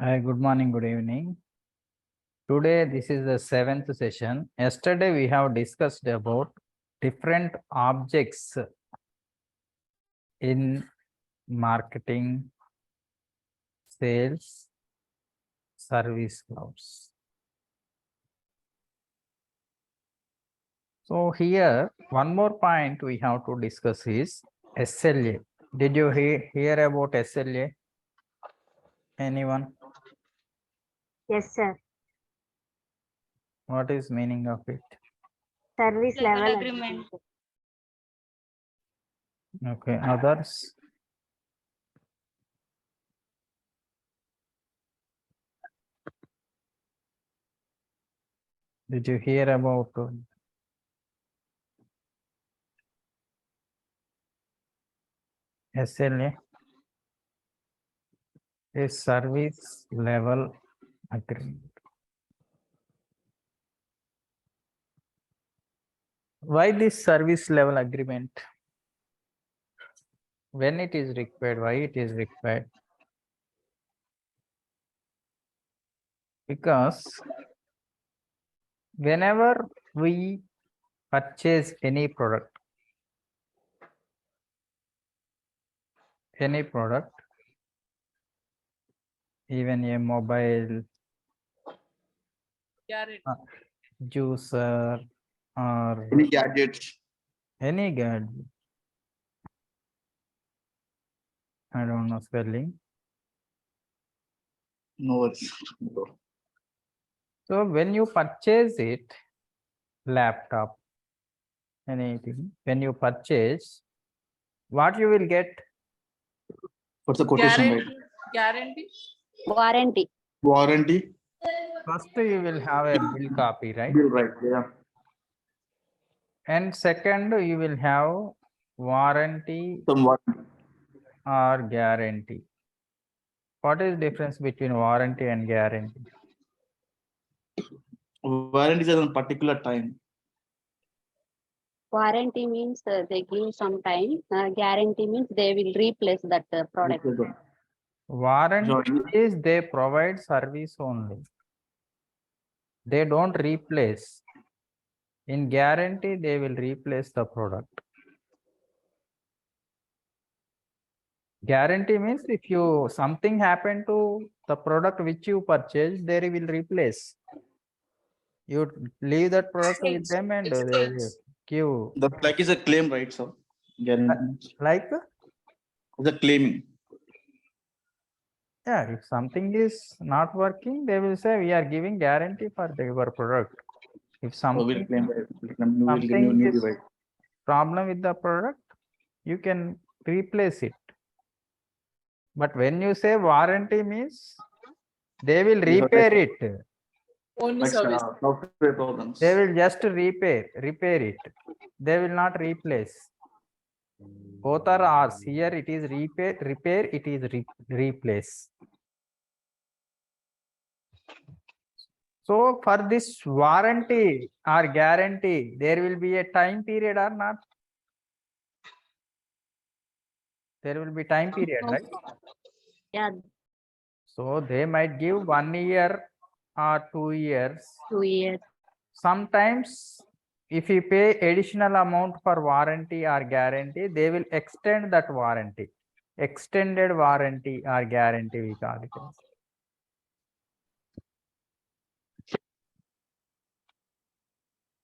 Good morning, good evening. Today, this is the 7th session. Yesterday, we have discussed about different objects in marketing, sales, service clouds. So here, one more point we have to discuss is SLA. Did you hear about SLA? Anyone? Yes, sir. What is meaning of it? Service Level level agreement. Okay, others? Did you hear about SLA? Is service level agreement. Why this service level agreement? When it is required, why it is required? Because whenever we purchase any product, even a mobile, juicer, or Any gadgets? any gadget, I don't know spelling. No, it's So when you purchase it, laptop, anything, when you purchase, what you will get? what's the quotation rate? Guarantee. warranty. Warranty? First, you will have a bill copy, right? Bill, right? Yeah. And second, you will have warranty Some warranty. or guarantee. What is difference between warranty and guarantee? Warranty is on particular time. Warranty means they give some time. Guarantee means they will replace that product. Warranty is they provide service only. They don't replace. In guarantee, they will replace the product. Guarantee means if you something happened to the product which you purchased, they will replace. You leave that product with them and they will give. The like is a claim, right? So guarantee. Like? It's a claiming. Yeah, if something is not working, they will say we are giving guarantee for your product. If So we'll something, claim that. We'll give something new is device. problem with the product, you can replace it. But when you say warranty means they will repair it. Only Like service. software problems. They will just repair it. They will not replace. Both are ours. Here it is repair, it is replace. So for this warranty or guarantee, there will be a time period or not? There will be time period, right? Yeah, So they might give 1 year or 2 years. 2 years. Sometimes if you pay additional amount for warranty or guarantee, they will extend that warranty. Extended warranty or guarantee we call it as.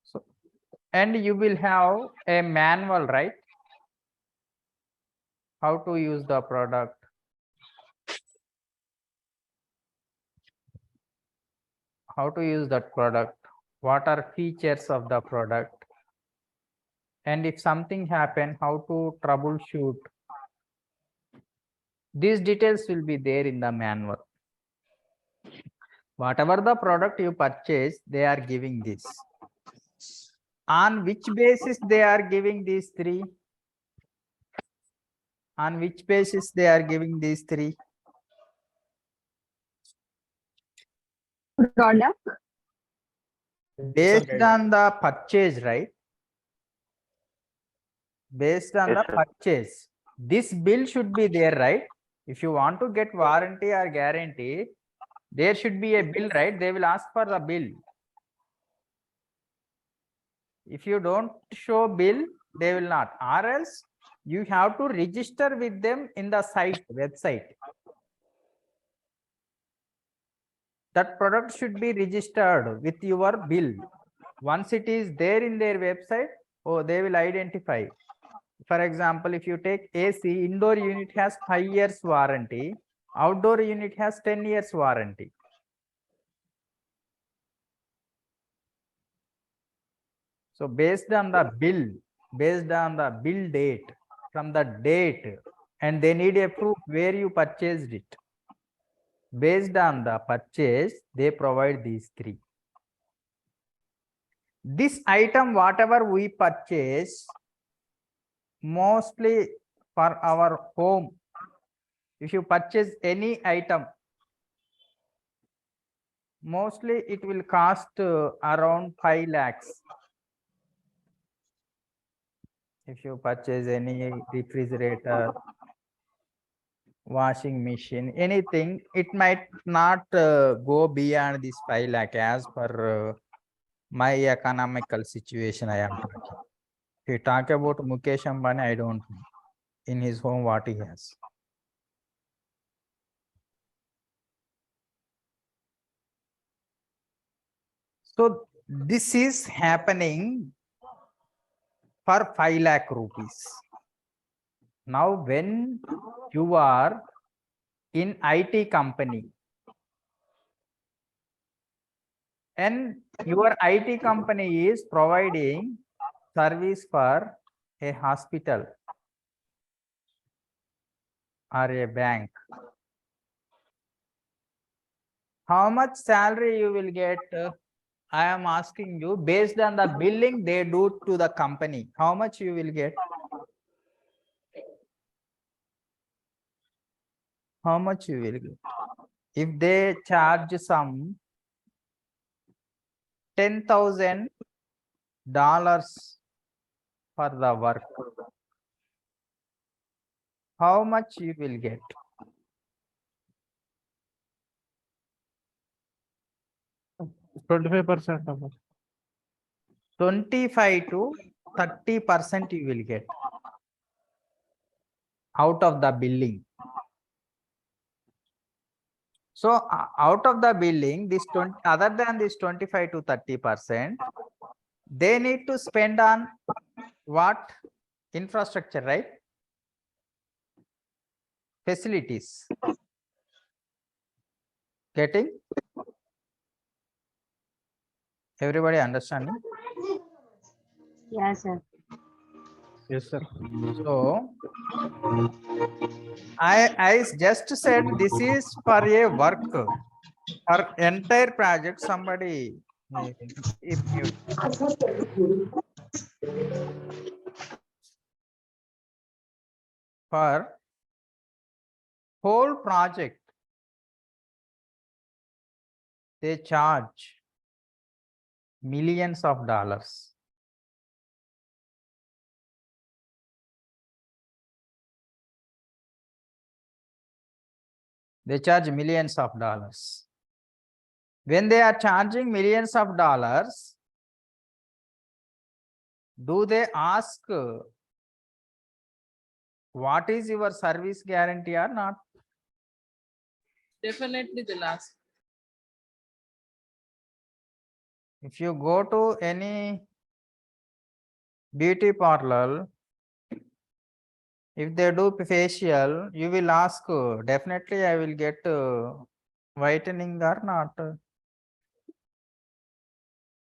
So, and you will have a manual, right? How to use the product. How to use that product. What are features of the product? And if something happen, how to troubleshoot. These details will be there in the manual. Whatever the product you purchase, they are giving this. On which basis they are giving these three? On which basis they are giving these three? Product. Based on the purchase, right? Based on the purchase. This bill should be there, right? If you want to get warranty or guarantee, There should be a bill, right? They will ask for the bill. If you don't show bill, they will not. Or else you have to register with them in the website. That product should be registered with your bill. Once it is there in their website, oh, they will identify. For example, if you take AC, indoor unit has 5 years warranty, outdoor unit has 10 years warranty. So based on the bill date, from the date, and they need a proof where you purchased it. Based on the purchase, they provide these three. This item, whatever we purchase, mostly for our home, if you purchase any item, mostly it will cost around 5 lakhs. If you purchase any refrigerator, washing machine, anything, it might not go beyond this 5 lakh as per my economical situation I am talking. If you talk about Mukesh Ambani, I don't know in his home what he has. So this is happening for 5 lakh rupees. Now when you are in IT company and your IT company is providing service for a hospital or a bank, how much salary you will get? I am asking you, based on the billing they do to the company, how much you will get? How much you will get? If they charge some $10,000 for the work, how much you will get? 25% of it. 25 to 30% you will get out of the billing. So out of the billing, this 20, other than this 25 to 30%, they need to spend on what? Infrastructure, right? Facilities. Getting? Everybody understanding? Yes, sir. Yes, sir. So I just said this is for a work, for entire project. Somebody if mute. For whole project they charge millions of dollars. They charge millions of dollars. When they are charging millions of dollars, do they ask what is your service guarantee or not? Definitely they'll ask. If you go to any beauty parlor, if they do facial, you will ask, definitely I will get whitening or not.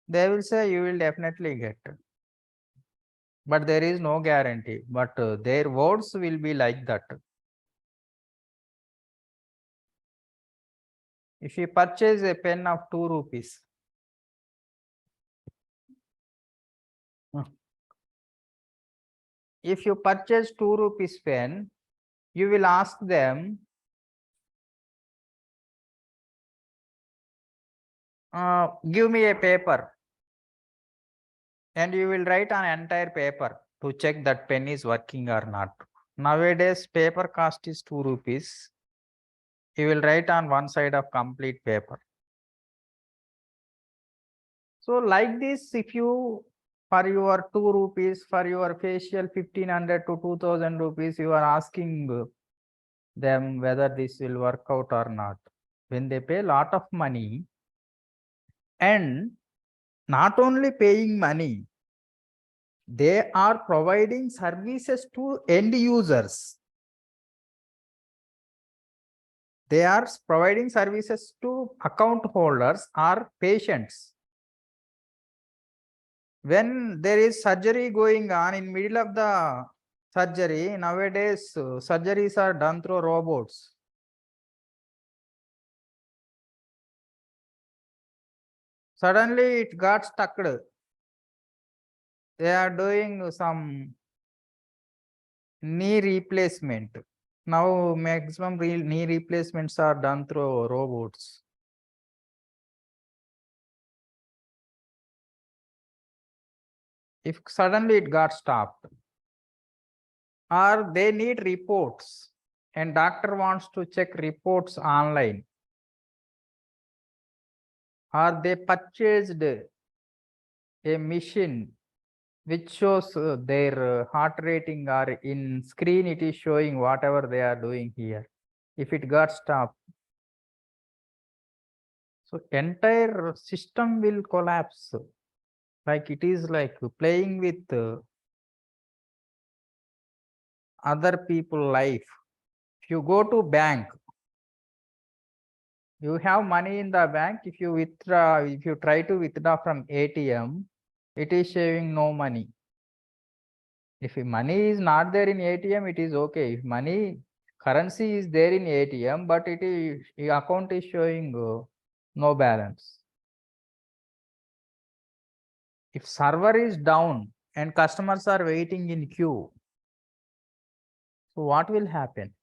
They will say you will definitely get. But there is no guarantee. But their words will be like that. If you purchase a pen of 2 rupees, if you purchase 2 rupees pen, you will ask them, give me a paper, and you will write on entire paper to check that pen is working or not. Nowadays paper cost is 2 rupees. You will write on one side of complete paper. So like this, if you for your 2 rupees, for your facial 1500 to 2000 rupees, you are asking them whether this will work out or not. When they pay a lot of money, and not only paying money, they are providing services to end users. They are providing services to account holders or patients. When there is surgery going on in middle of the surgery, nowadays surgeries are done through robots. Suddenly it got stuck. They are doing some knee replacement. Now maximum knee replacements are done through robots. If suddenly it got stopped, or they need reports and doctor wants to check reports online, or they purchased a machine which shows their heart rating, or in screen it is showing whatever they are doing here. If it got stopped, so entire system will collapse. Like it is like playing with other people life. If you go to bank, you have money in the bank. If you withdraw, if you try to withdraw from ATM, it is showing no money. If money is not there in ATM, it is okay. If money currency is there in ATM, but it is account is showing no balance. If server is down and customers are waiting in queue, so what will happen?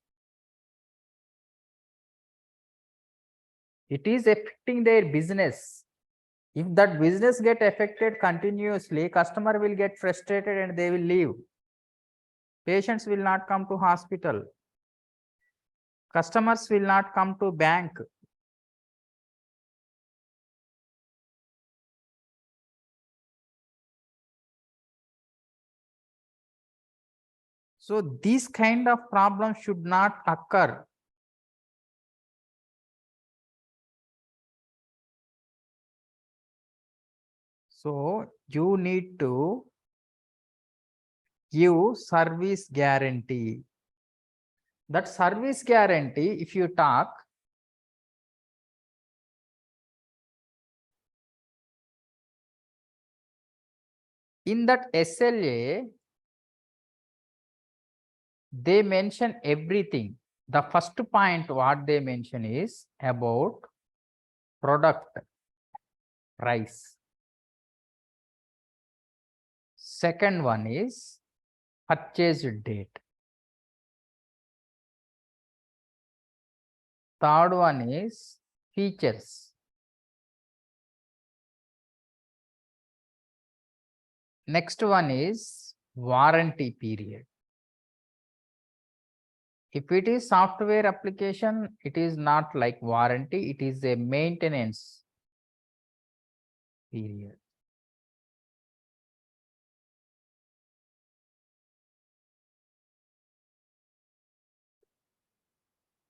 It is affecting their business. If that business get affected continuously, customer will get frustrated and they will leave. Patients will not come to hospital. Customers will not come to bank. So these kind of problems should not occur. So you need to give service guarantee. That service guarantee, if you talk, in that SLA, they mention everything. The first point what they mention is about product price. Second one is purchase date. Third one is features. Next one is warranty period. If it is software application, it is not like warranty, it is a maintenance period.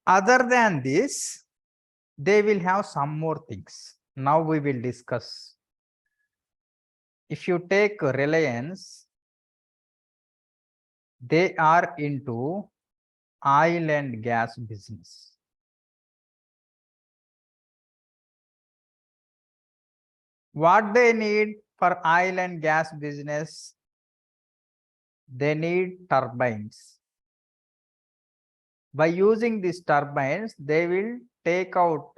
Other than this, they will have some more things. Now we will discuss. If you take Reliance, they are into oil and gas business. What they need for oil and gas business? They need turbines. By using these turbines, they will take out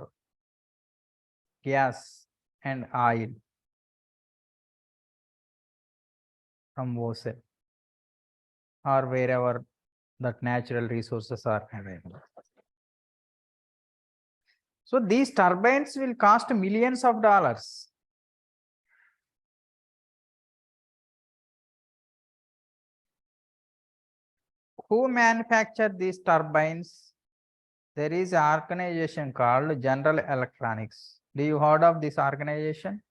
gas and oil from ocean or wherever that natural resources are available. So these turbines will cost millions of dollars. Who manufacture these turbines? There is an organization called General Electronics. Do you heard of this organization?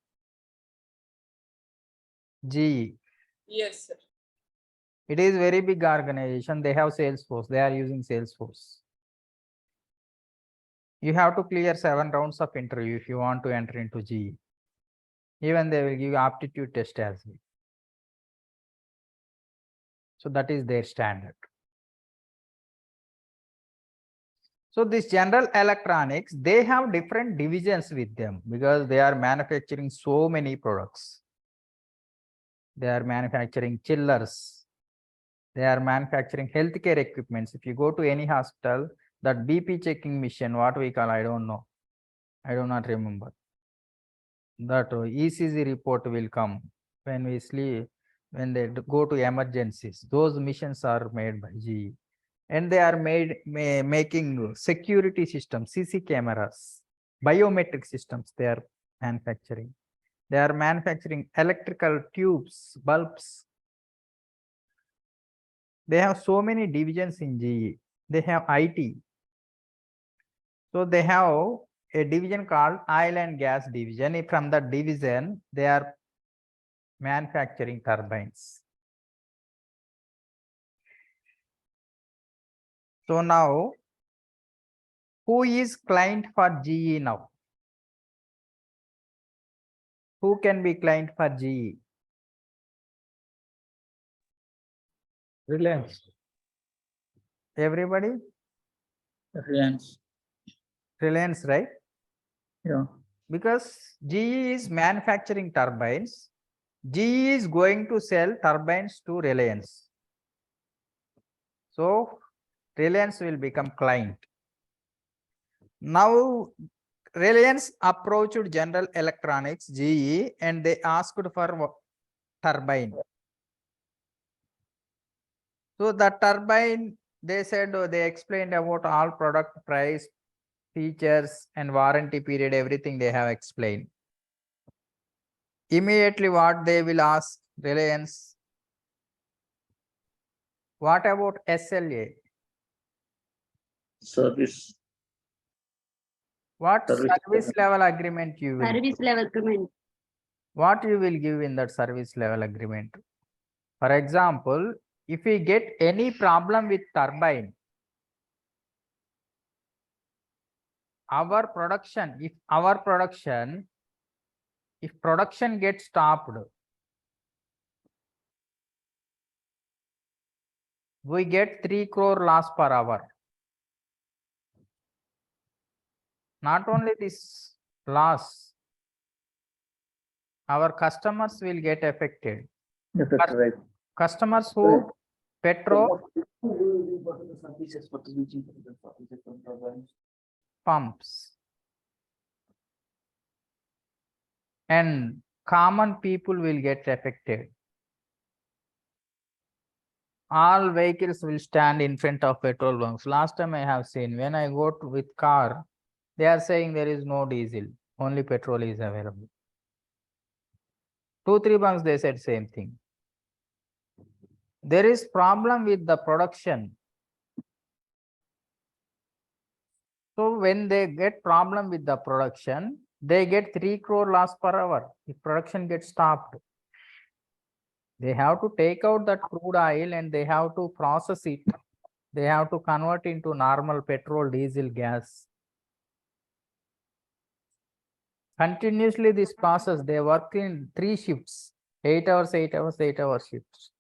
GE. Yes, sir. It is very big organization. They have Salesforce. They are using Salesforce. You have to clear 7 rounds of interview if you want to enter into GE. Even they will give you aptitude test as well. So that is their standard. So this General Electronics, they have different divisions with them because they are manufacturing so many products. They are manufacturing chillers. They are manufacturing healthcare equipments. If you go to any hospital, that BP checking machine, what we call, I don't know. I do not remember. That ECG report will come when we sleep, when they go to emergencies. Those missions are made by GE. And they are making security systems, CC cameras, biometric systems they are manufacturing. They are manufacturing electrical tubes, bulbs. They have so many divisions in GE. They have IT. So they have a division called oil and gas division. From that division, they are manufacturing turbines. So now, who is client for GE now? Who can be client for GE? Reliance. Everybody? Reliance. Reliance, right? Yeah. Because GE is manufacturing turbines. GE is going to sell turbines to Reliance. So Reliance will become client. Now Reliance approached General Electronics, GE, and they asked for turbine. So the turbine, they said, they explained about all product price, features, and warranty period, everything they have explained. Immediately what they will ask Reliance, what about SLA? Service. What Service service level agreement you will, Service level agreement. what you will give in that service level agreement? For example, if we get any problem with turbine, if production gets stopped, we get 3 crore loss per hour. Not only this loss, our customers will get affected. Yes, that's right. Customers who petro pumps and common people will get affected. All vehicles will stand in front of petrol bunks. Last time I have seen, when I go with car, they are saying there is no diesel, only petrol is available. 2-3 bunks they said same thing. There is problem with the production. So when they get problem with the production, they get 3 crore loss per hour if production gets stopped. They have to take out that crude oil and they have to process it. They have to convert into normal petrol, diesel, gas. Continuously this process, they work in 3 shifts, 8 hours, 8 hours, 8 hour shifts.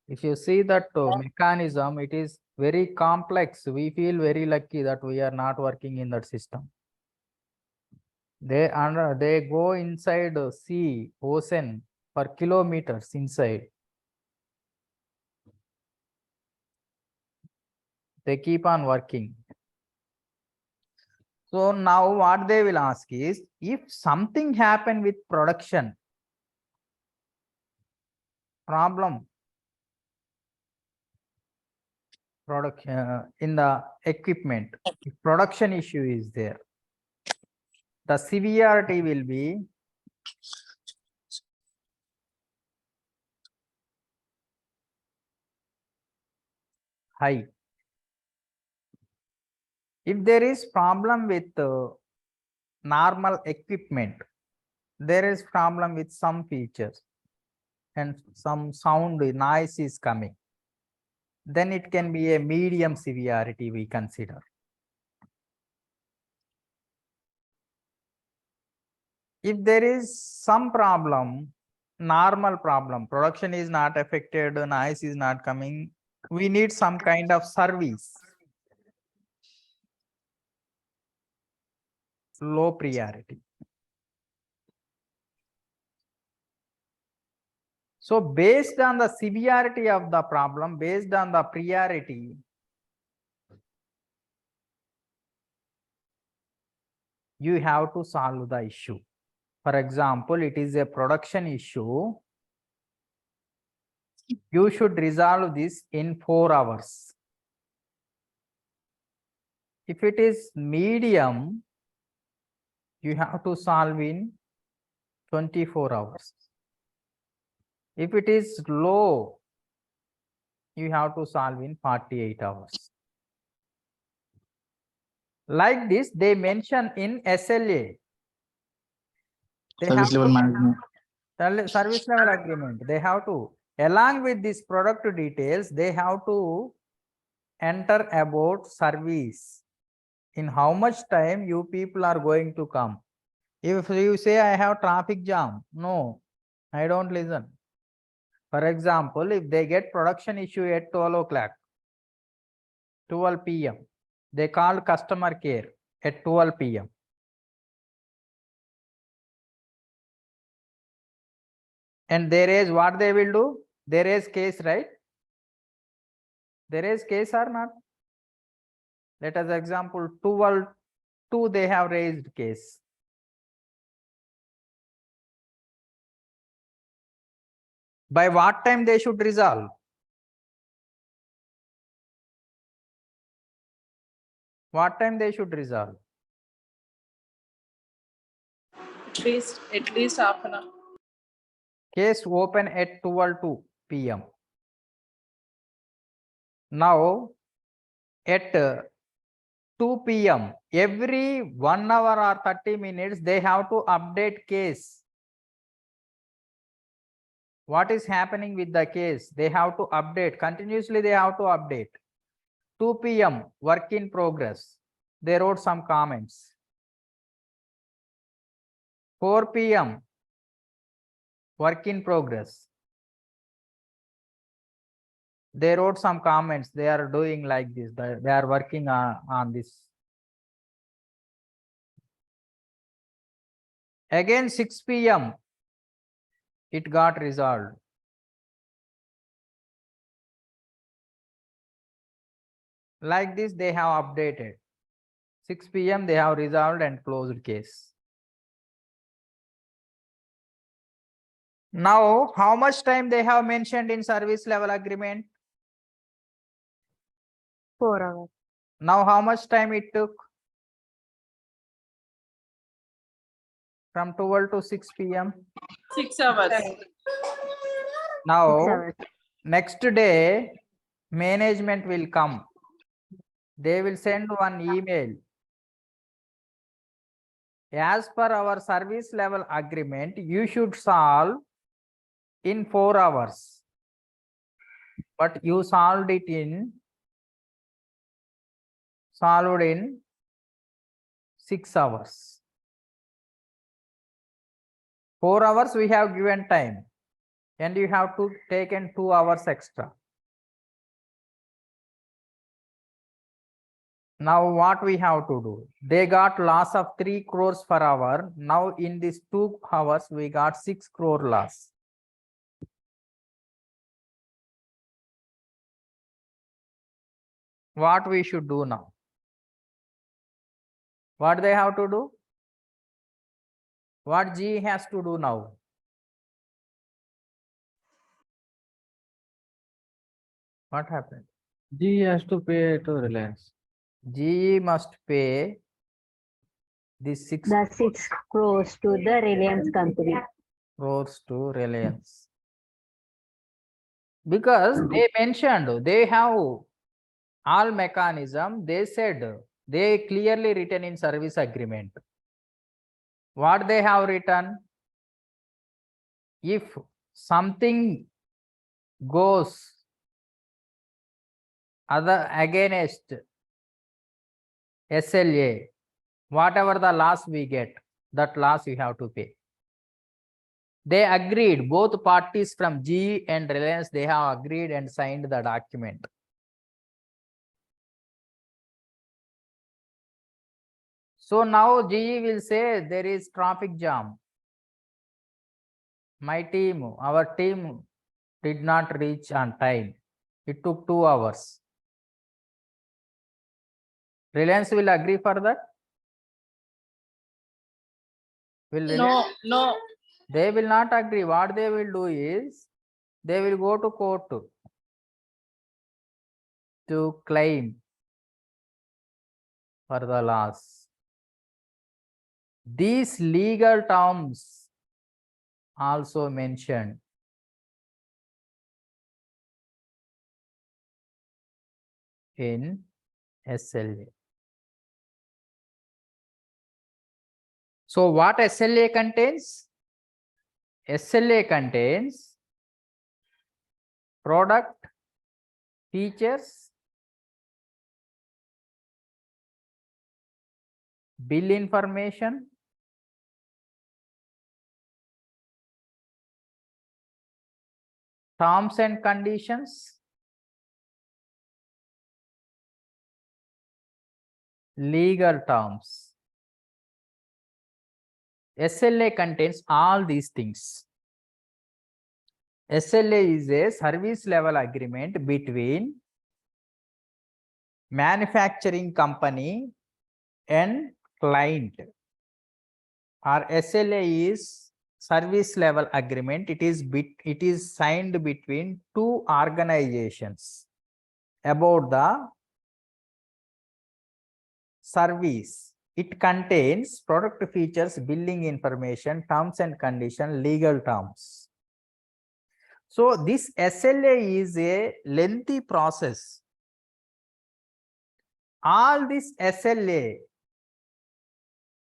If you see that mechanism, it is very complex. We feel very lucky that we are not working in that system. They go inside sea, ocean for kilometers inside. They keep on working. So now what they will ask is, if something happened with production, problem, in the equipment, if production issue is there, the severity will be high. If there is problem with normal equipment, there is problem with some features and some sound noise is coming, then it can be a medium severity we consider. If there is some problem, normal problem, production is not affected, noise is not coming, we need some kind of service, low priority. So based on the severity of the problem, based on the priority, you have to solve the issue. For example, it is a production issue. You should resolve this in 4 hours. If it is medium, you have to solve in 24 hours. If it is low, you have to solve in 48 hours. Like this, they mention in SLA. They Service level management. service level agreement. They have to, along with this product details, they have to enter about service. In how much time you people are going to come. If you say I have traffic jam, no, I don't listen. For example, if they get production issue at 12 o'clock, 12 p.m., they call customer care at 12 p.m. And there is what they will do? There is case, right? There is case or not? Let us example 12-2 they have raised case. By what time they should resolve? What time they should resolve? At least half an hour. Case open at 12:02 p.m. Now at 2 p.m. every 1 hour or 30 minutes they have to update case. What is happening with the case? They have to update continuously. They have to update. 2 p.m. work in progress. They wrote some comments. 4 p.m. work in progress. They wrote some comments. They are doing like this. They are working on this. Again 6 p.m. it got resolved. Like this they have updated. 6 p.m. they have resolved and closed case. Now how much time they have mentioned in service level agreement? 4 hours. Now how much time it took? From 12 to 6 p.m. 6 hours. Now 6 hours. next day management will come. They will send one email. As per our service level agreement, you should solve in 4 hours. But you solved in 6 hours. 4 hours we have given time and you have to take in 2 hours extra. Now what we have to do? They got loss of 3 crores per hour. Now in these 2 hours we got 6 crore loss. What we should do now? What they have to do? What GE has to do now? What happened? GE has to pay to Reliance. GE must pay this 6 The 6 crores to the Reliance company. crores to Reliance. Because they mentioned they have all mechanism. They said They clearly written in service agreement. What they have written? If something goes other against SLA, whatever the loss we get, that loss you have to pay. They agreed, both parties from GE and Reliance, they have agreed and signed the document. So now GE will say there is traffic jam. My team, our team did not reach on time. It took 2 hours. Reliance will agree for that? Will Reliance? No. They will not agree. What they will do is, they will go to court to claim for the loss. These legal terms also mentioned in SLA. So what SLA contains? SLA contains product, features, bill information, terms and conditions, legal terms. SLA contains all these things. SLA is a service level agreement between manufacturing company and client. Our SLA is service level agreement. It is signed between two organizations about the service. It contains product features, billing information, terms and condition, legal terms. So this SLA is a lengthy process. All this SLA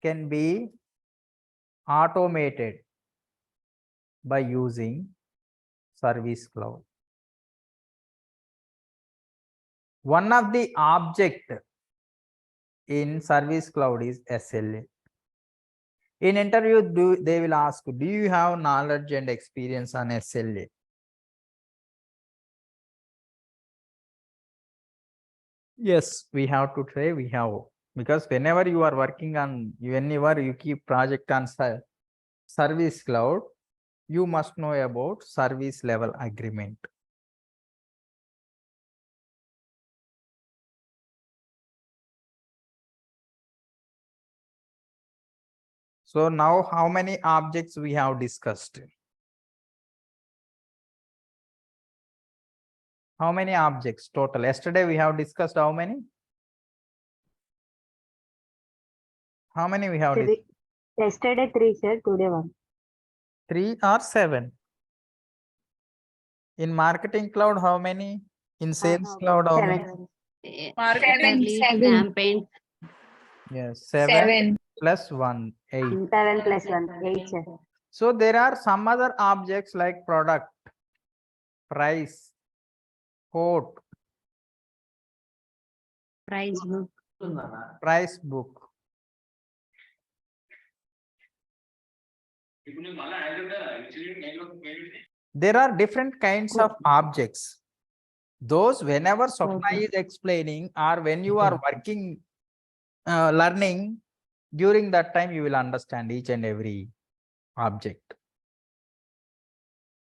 can be automated by using Service Cloud. One of the object in Service Cloud is SLA. In interview, they will ask, do you have knowledge and experience on SLA? Yes, we have to say we have, because whenever you are working on, whenever you keep project on Service Cloud, you must know about service level agreement. So now how many objects we have discussed? How many objects total? Yesterday we have discussed how many? How many we have discussed? Yesterday 3, sir. Today 1. 3 or 7? In Marketing Cloud, how many? In Sales Cloud, how many? 7. Marketing. Campaigns. Yes, 7 plus 1, 8. 7 plus 1, 8, sir. So there are some other objects like product, price, quote, Price book. price book. There are different kinds of objects. Those whenever Swapna is explaining, or when you are working, learning, during that time you will understand each and every object.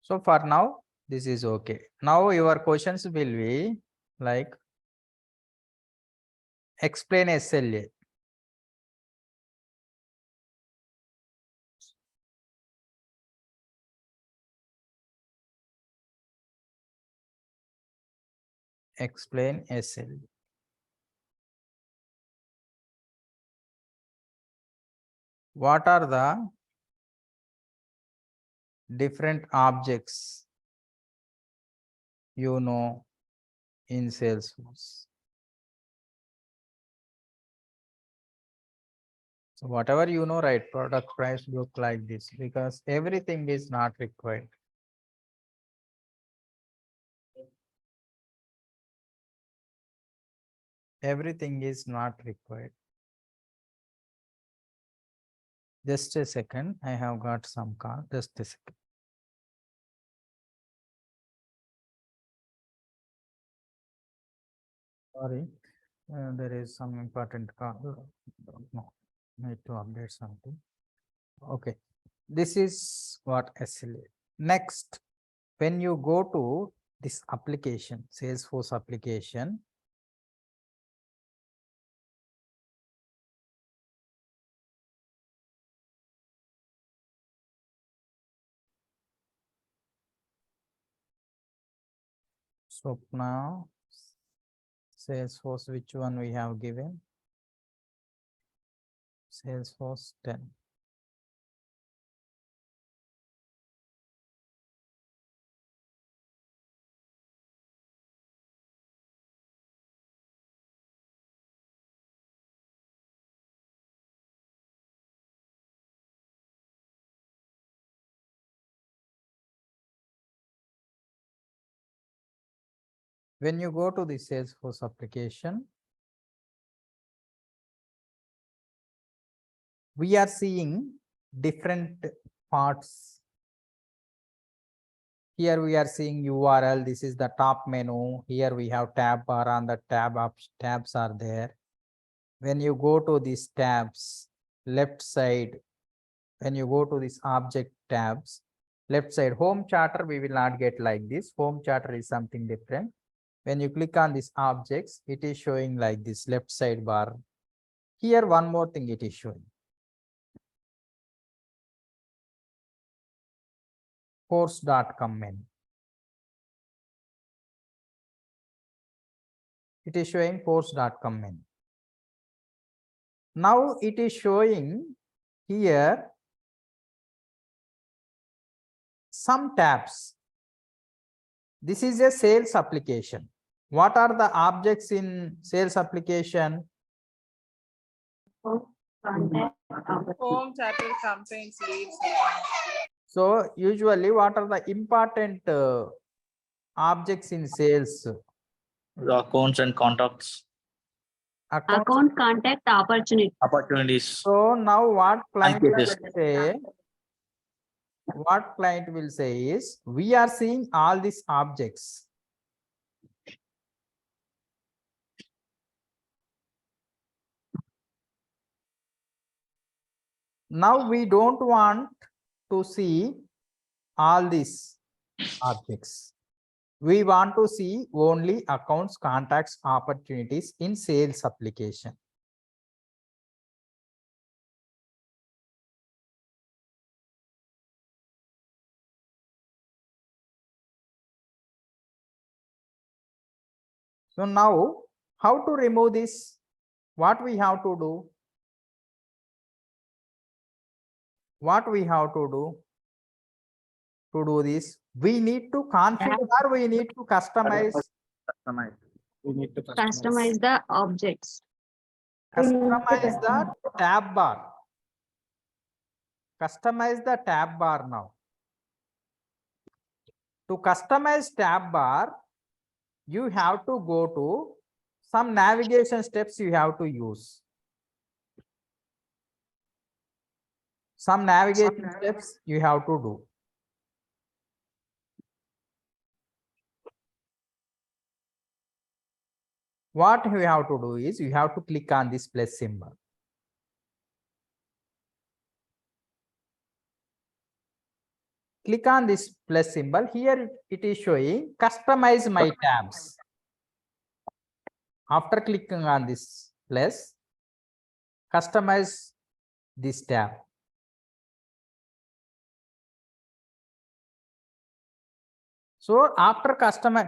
So for now, this is okay. Now your questions will be like, explain SLA. Explain SLA. What are the different objects you know in Salesforce? So whatever you know, right, product price look like this because everything is not required. Everything is not required. Just a second, I have got some call. Just a second. Sorry, there is some important call. No, need to update something. Okay, this is what SLA. Next, when you go to this application, Salesforce application, Swapna, Salesforce, which one we have given? Salesforce 10. When you go to the Salesforce application, we are seeing different parts. Here we are seeing URL. This is the top menu. Here we have tab bar on the tabs are there. When you go to these tabs, left side, when you go to this object tabs, left side home charter, we will not get like this. Home charter is something different. When you click on these objects, it is showing like this left side bar. Here, one more thing it is showing. Course.com menu. It is showing course.com menu. Now it is showing here some tabs. This is a sales application. What are the objects in sales application? Contact. Home, charter, campaigns, leads. So usually what are the important objects in sales? The accounts and contacts, Account contact opportunity. opportunities. So now what client will cases. say? What client will say is, we are seeing all these objects. Now we don't want to see all these objects. We want to see only accounts, contacts, opportunities in sales application. So now how to remove this? What we have to do? What we have to do? To do this, we need to configure or we need to customize. We need to Customize the objects. Customize the tab bar. Customize the tab bar now. To customize tab bar, you have to go to some navigation steps you have to use. Some navigation steps you have to do. What you have to do is you have to click on this plus symbol. Click on this plus symbol. Here it is showing customize my tabs. After clicking on this plus, customize this tab. So after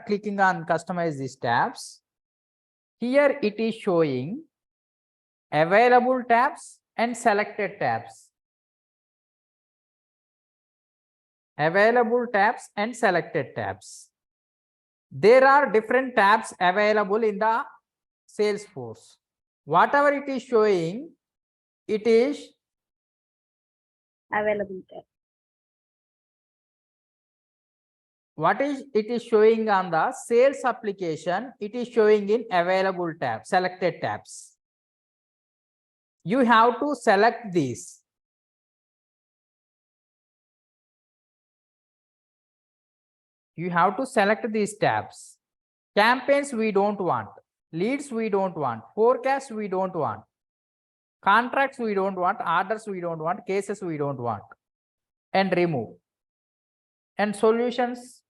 clicking on customize these tabs, here it is showing available tabs and selected tabs. Available tabs and selected tabs. There are different tabs available in the Salesforce. Whatever it is showing, it is Available tab. what is it is showing on the sales application, it is showing in available tab, selected tabs. You have to select these. You have to select these tabs. Campaigns we don't want, leads we don't want, forecasts we don't want, contracts we don't want, orders we don't want, cases we don't want, and remove. And solutions,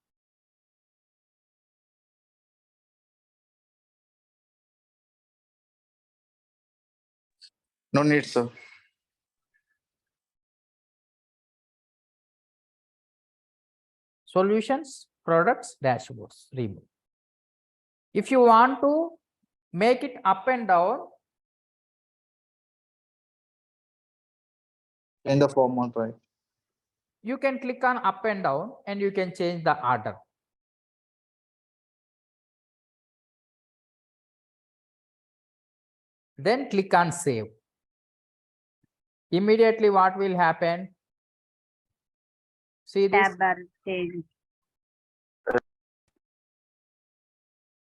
No need, sir. solutions, products, dashboards, remove. If you want to make it up and down, In the format, right? you can click on up and down and you can change the order. Then click on save. Immediately what will happen? See this? Tab bar change.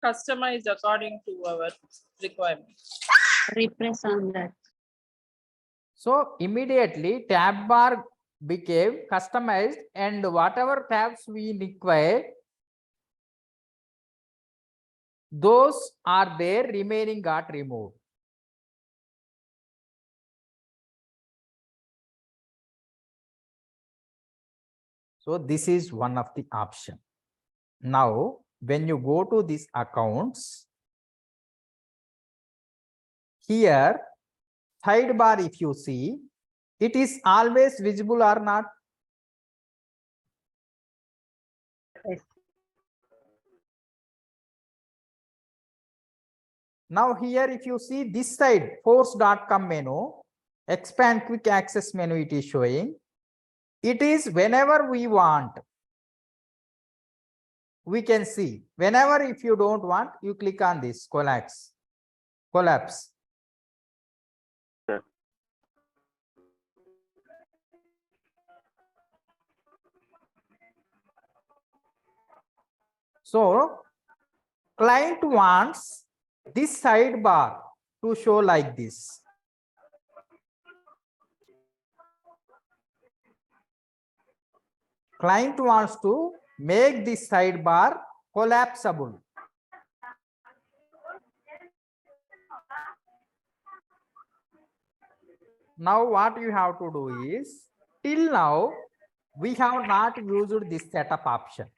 Customized according to our requirements. Repress on that. So immediately tab bar became customized and whatever tabs we require, those are there, remaining got removed. So this is one of the option. Now, when you go to these accounts, here sidebar, if you see, it is always visible or not? Yes. Now here, if you see this side, force.com menu, expand quick access menu, it is showing. It is whenever we want, we can see. Whenever if you don't want, you click on this collapse. So client wants this sidebar to show like this. Client wants to make this sidebar collapsible. Now what you have to do is, till now we have not used this setup option.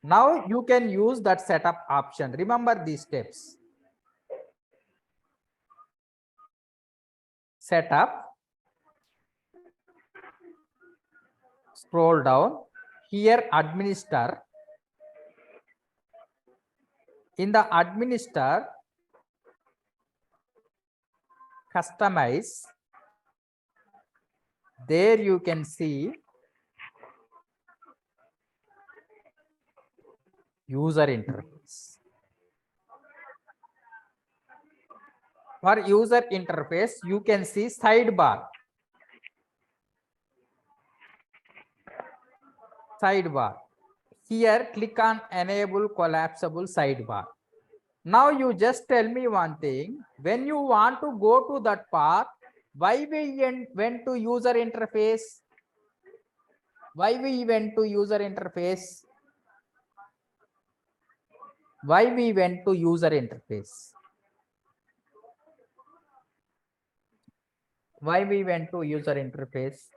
Now you can use that setup option. Remember these steps. Setup. Scroll down. Here administer. In the administer, customize. There you can see user interface. For user interface, you can see sidebar. Sidebar. Here, click on enable collapsible sidebar. Now you just tell me one thing. When you want to go to that path, why we went to user interface? Why we went to user interface? Why we went to user interface? Why we went to user interface?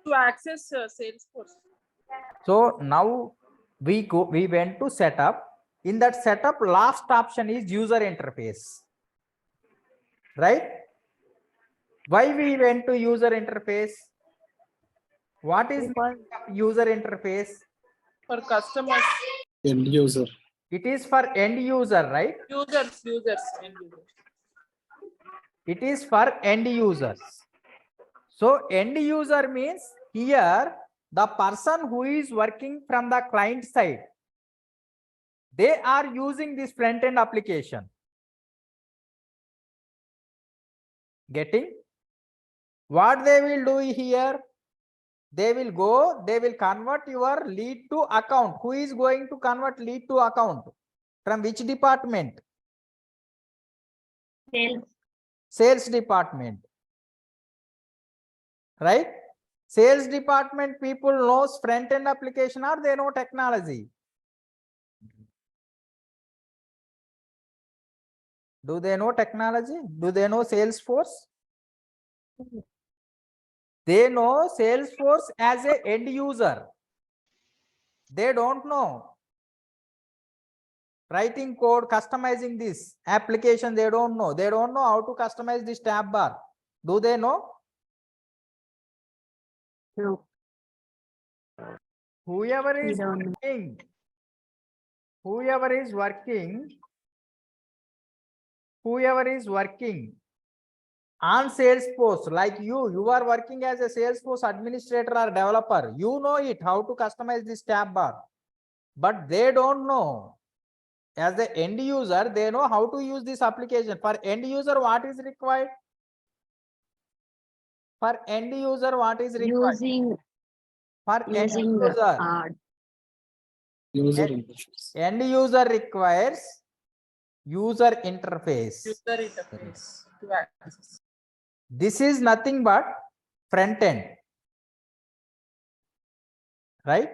To access Salesforce. So now we went to setup. In that setup, last option is user interface, right? Why we went to user interface? What is user interface? For customers, End user. It is for end user, right? users, end users. It is for end users. So end user means here the person who is working from the client side, they are using this front end application. Getting? What they will do here? They will go, they will convert your lead to account. Who is going to convert lead to account? From which department? Sales. Sales department. Right? Sales department people knows front-end application or they know technology. Do they know technology? Do they know Salesforce? They know Salesforce as a end user. They don't know writing code, customizing this application. They don't know. They don't know how to customize this tab bar. Do they know? No. Whoever We is don't know. working, whoever is working on Salesforce, like you are working as a Salesforce administrator or developer. You know it, how to customize this tab bar. But they don't know. As the end user, they know how to use this application. For end user, what is required? For end user, what is required? For end Using user, User Yes. interface. end user requires user interface. User interface to access. This is nothing but front end, right?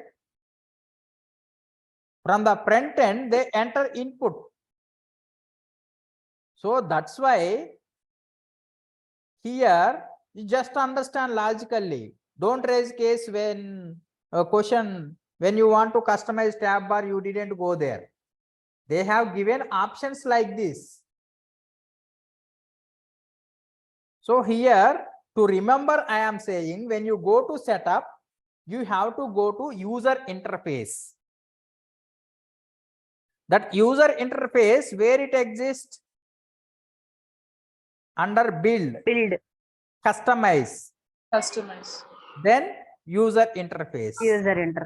From the front end, they enter input. So that's why here you just understand logically. Don't raise case when a question, when you want to customize tab bar, you didn't go there. They have given options like this. So here to remember, I am saying when you go to setup, you have to go to user interface. That user interface, where it exists? Under build, customize, Customize. then user interface. User interface.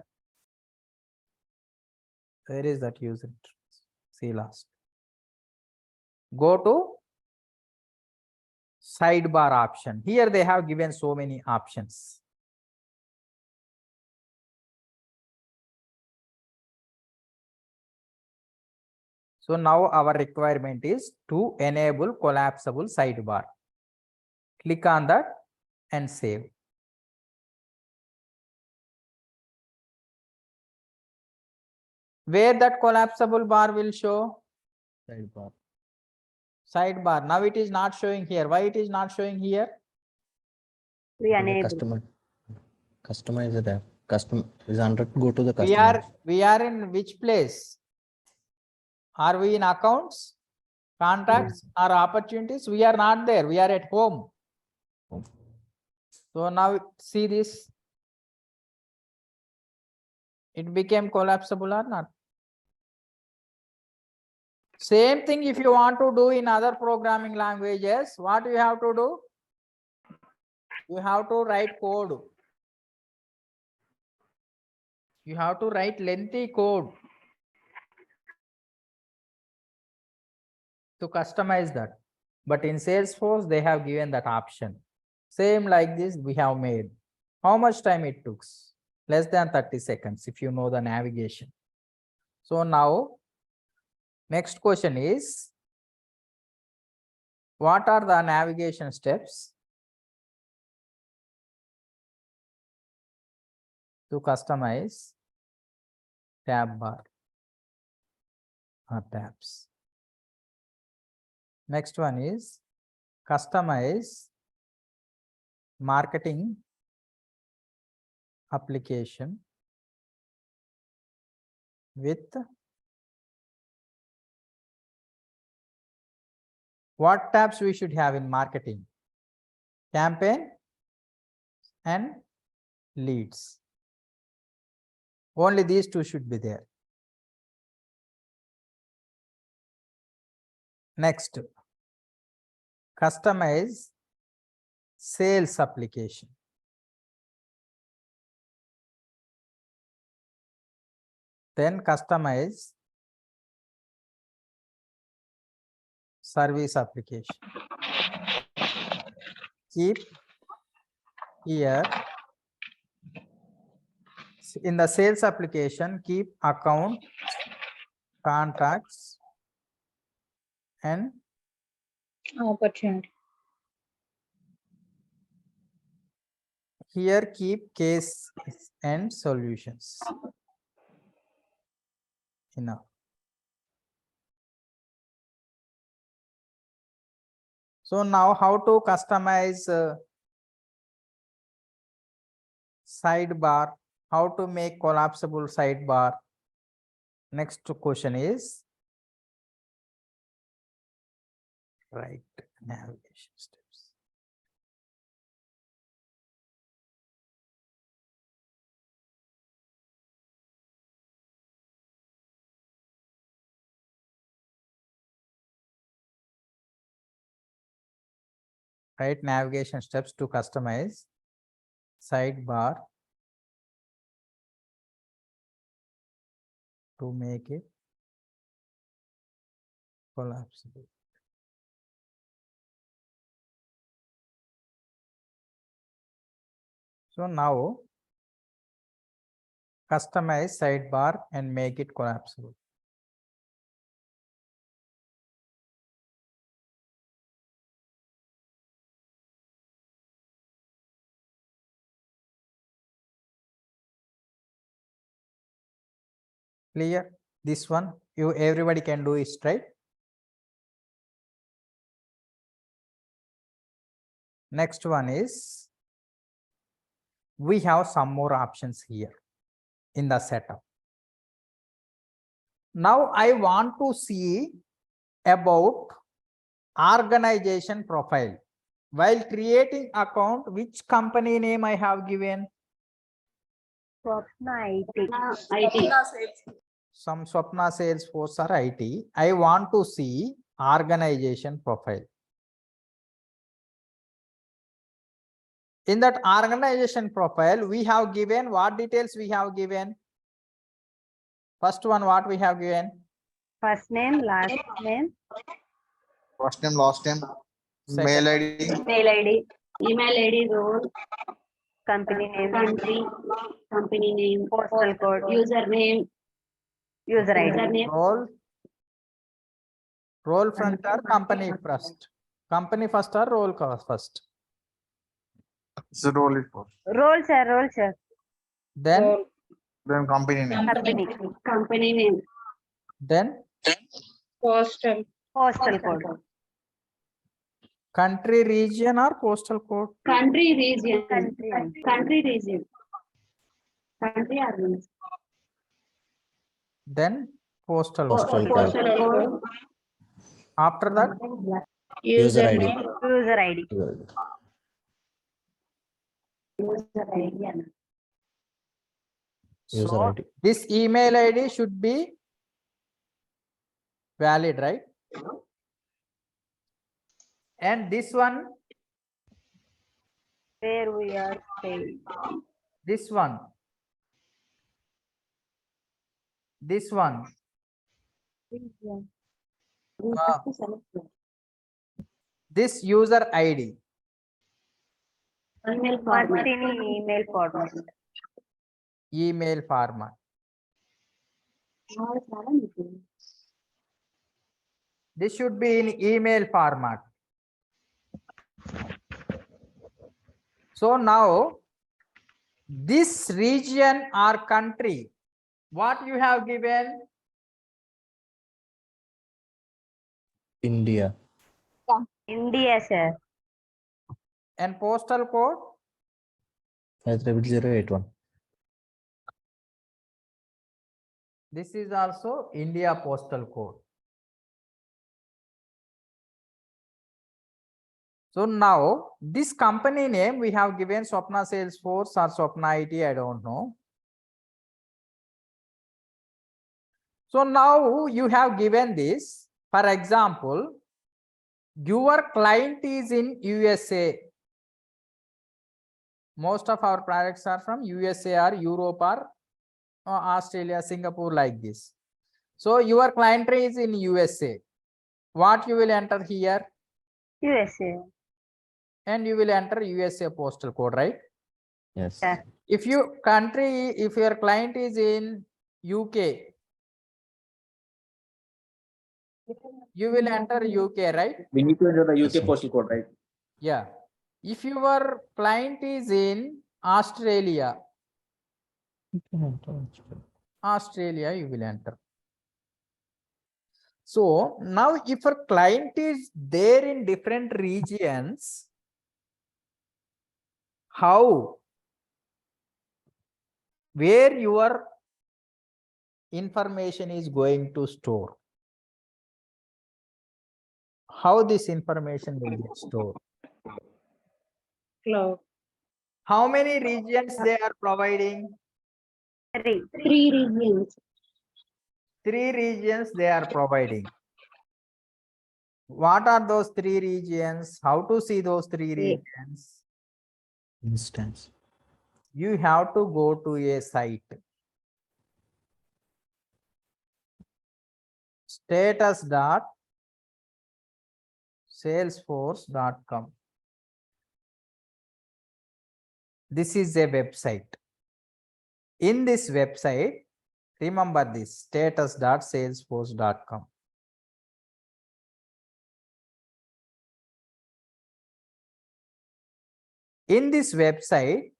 Where is that user interface? See last. Go to sidebar option. Here they have given so many options. So now our requirement is to enable collapsible sidebar. Click on that and save. Where that collapsible bar will show? Sidebar. Sidebar. Now it is not showing here. Why it is not showing here? We enable. Customize the app. Custom is under go to the customer. We are in which place? Are we in accounts, contacts, or opportunities? We are not there. We are at home. So now see this. It became collapsible or not? Same thing if you want to do in other programming languages, what you have to do? You have to write code. You have to write lengthy code to customize that. But in Salesforce, they have given that option. Same like this we have made. How much time it took? Less than 30 seconds if you know the navigation. So now, next question is, what are the navigation steps to customize tab bar or tabs? Next one is customize marketing application with what tabs we should have in marketing? Campaign and leads. Only these two should be there. Next, customize sales application. Then customize service application. keep here in the sales application, keep account, contacts, and Opportunity. here keep case and solutions. Enough. So now how to customize sidebar, how to make collapsible sidebar. Next question is right navigation steps. Right navigation steps to customize sidebar to make it collapsible. So now customize sidebar and make it collapsible. Clear? This one, everybody can do it, right? Next one is we have some more options here in the setup. Now I want to see about organization profile. While creating account, which company name I have given? Swapna IT. IT. Swapna Sales. Some Swapna Salesforce or IT. I want to see organization profile. In that organization profile, we have given what details we have given? First one, what we have given? First name, last name, First name, last name, Second mail one. ID, mail ID, Email ID, role, company name, country, company name, postal code, username, user ID. username, Role front or company first? Company first or role first? it's a role it for. Role, sir, role, sir. Then, Role. Then company name. Company, company name, then Postal. postal code, country, region or postal code? country, region, country. country, region, country or region. Then postal Postal code. code. Postal code, After that, User ID. User ID. user ID. User so ID. this email ID should be valid, right? And this one, Where we are staying. this one, this one, this user ID. Email First format. in email format. Email format. This should be in email format. So now this region or country, what you have given? India. India, sir. And postal code? 50081. This is also India postal code. So now this company name we have given Swapna Salesforce or Swapna IT, I don't know. So now you have given this, for example, your client is in USA. Most of our products are from USA or Europe or Australia, Singapore, like this. So your client is in USA. What you will enter here? USA. and you will enter USA postal code, right? Yes. Yeah. If your client is in UK, you will enter UK, right? We need to enter the Yes, UK sir. postal code, right? Yeah. If your client is in Australia, Australia, you will enter. So now if a client is there in different regions, where your information is going to store? How this information will get stored? Cloud. How many regions they are providing? 3. 3 regions. 3 regions they are providing. What are those 3 regions? How to see those 3 regions? Instance. You have to go to a site. Status.salesforce.com. This is a website. In this website, remember this, status.salesforce.com. In this website,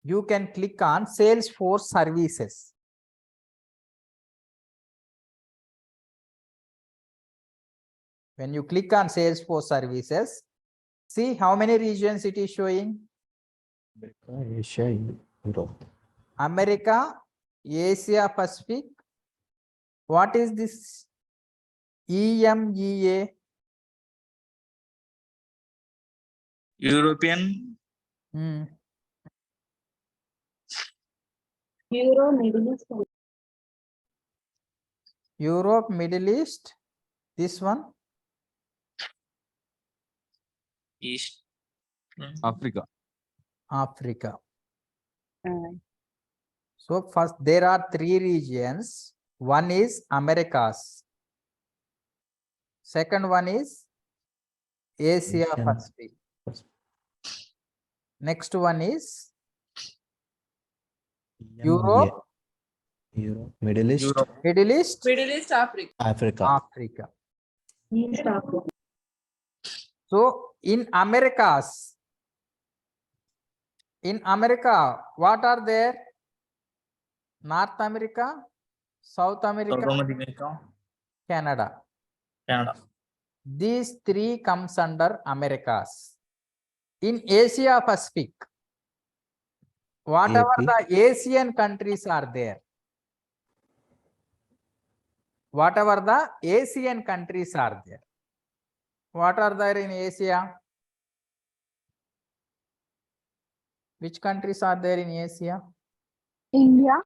you can click on Salesforce services. When you click on Salesforce services, see how many regions it is showing? Asia, Europe. America, Asia Pacific. What is this? EMEA. European, Hmm. Euro, Middle East. Europe, Middle East. This one. East, Africa. Africa. Uh, So first there are 3 regions. One is Americas. Second one is Asia Asian. Pacific. Next one is Europe, Europe, Middle East, Europe. Middle East, Middle East, Africa. Africa. Africa. East Africa. So in Americas, what are there? North America, South America, South America, Canada. Canada. These 3 comes under Americas. In Asia Pacific, whatever AP. the Asian countries are there, what are there? What are there in Asia? Which countries are there in Asia? India.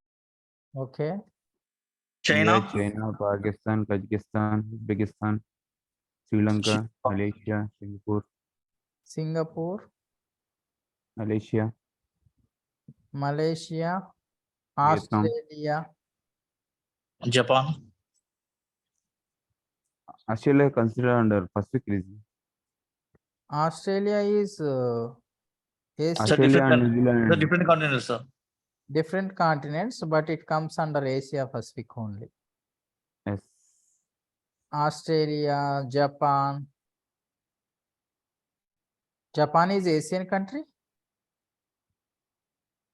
Okay. China, India, China, Pakistan, Kazakhstan, Uzbekistan, Sri Lanka, Malaysia, Singapore, Malaysia, Malaysia, Vietnam. Australia. Japan, Australia considered under Pacific region. Australia is Asia, it's a Australia and New it's a Zealand. different continent, sir. different continents, but it comes under Asia Pacific only. Yes. Australia, Japan. Japan is Asian country,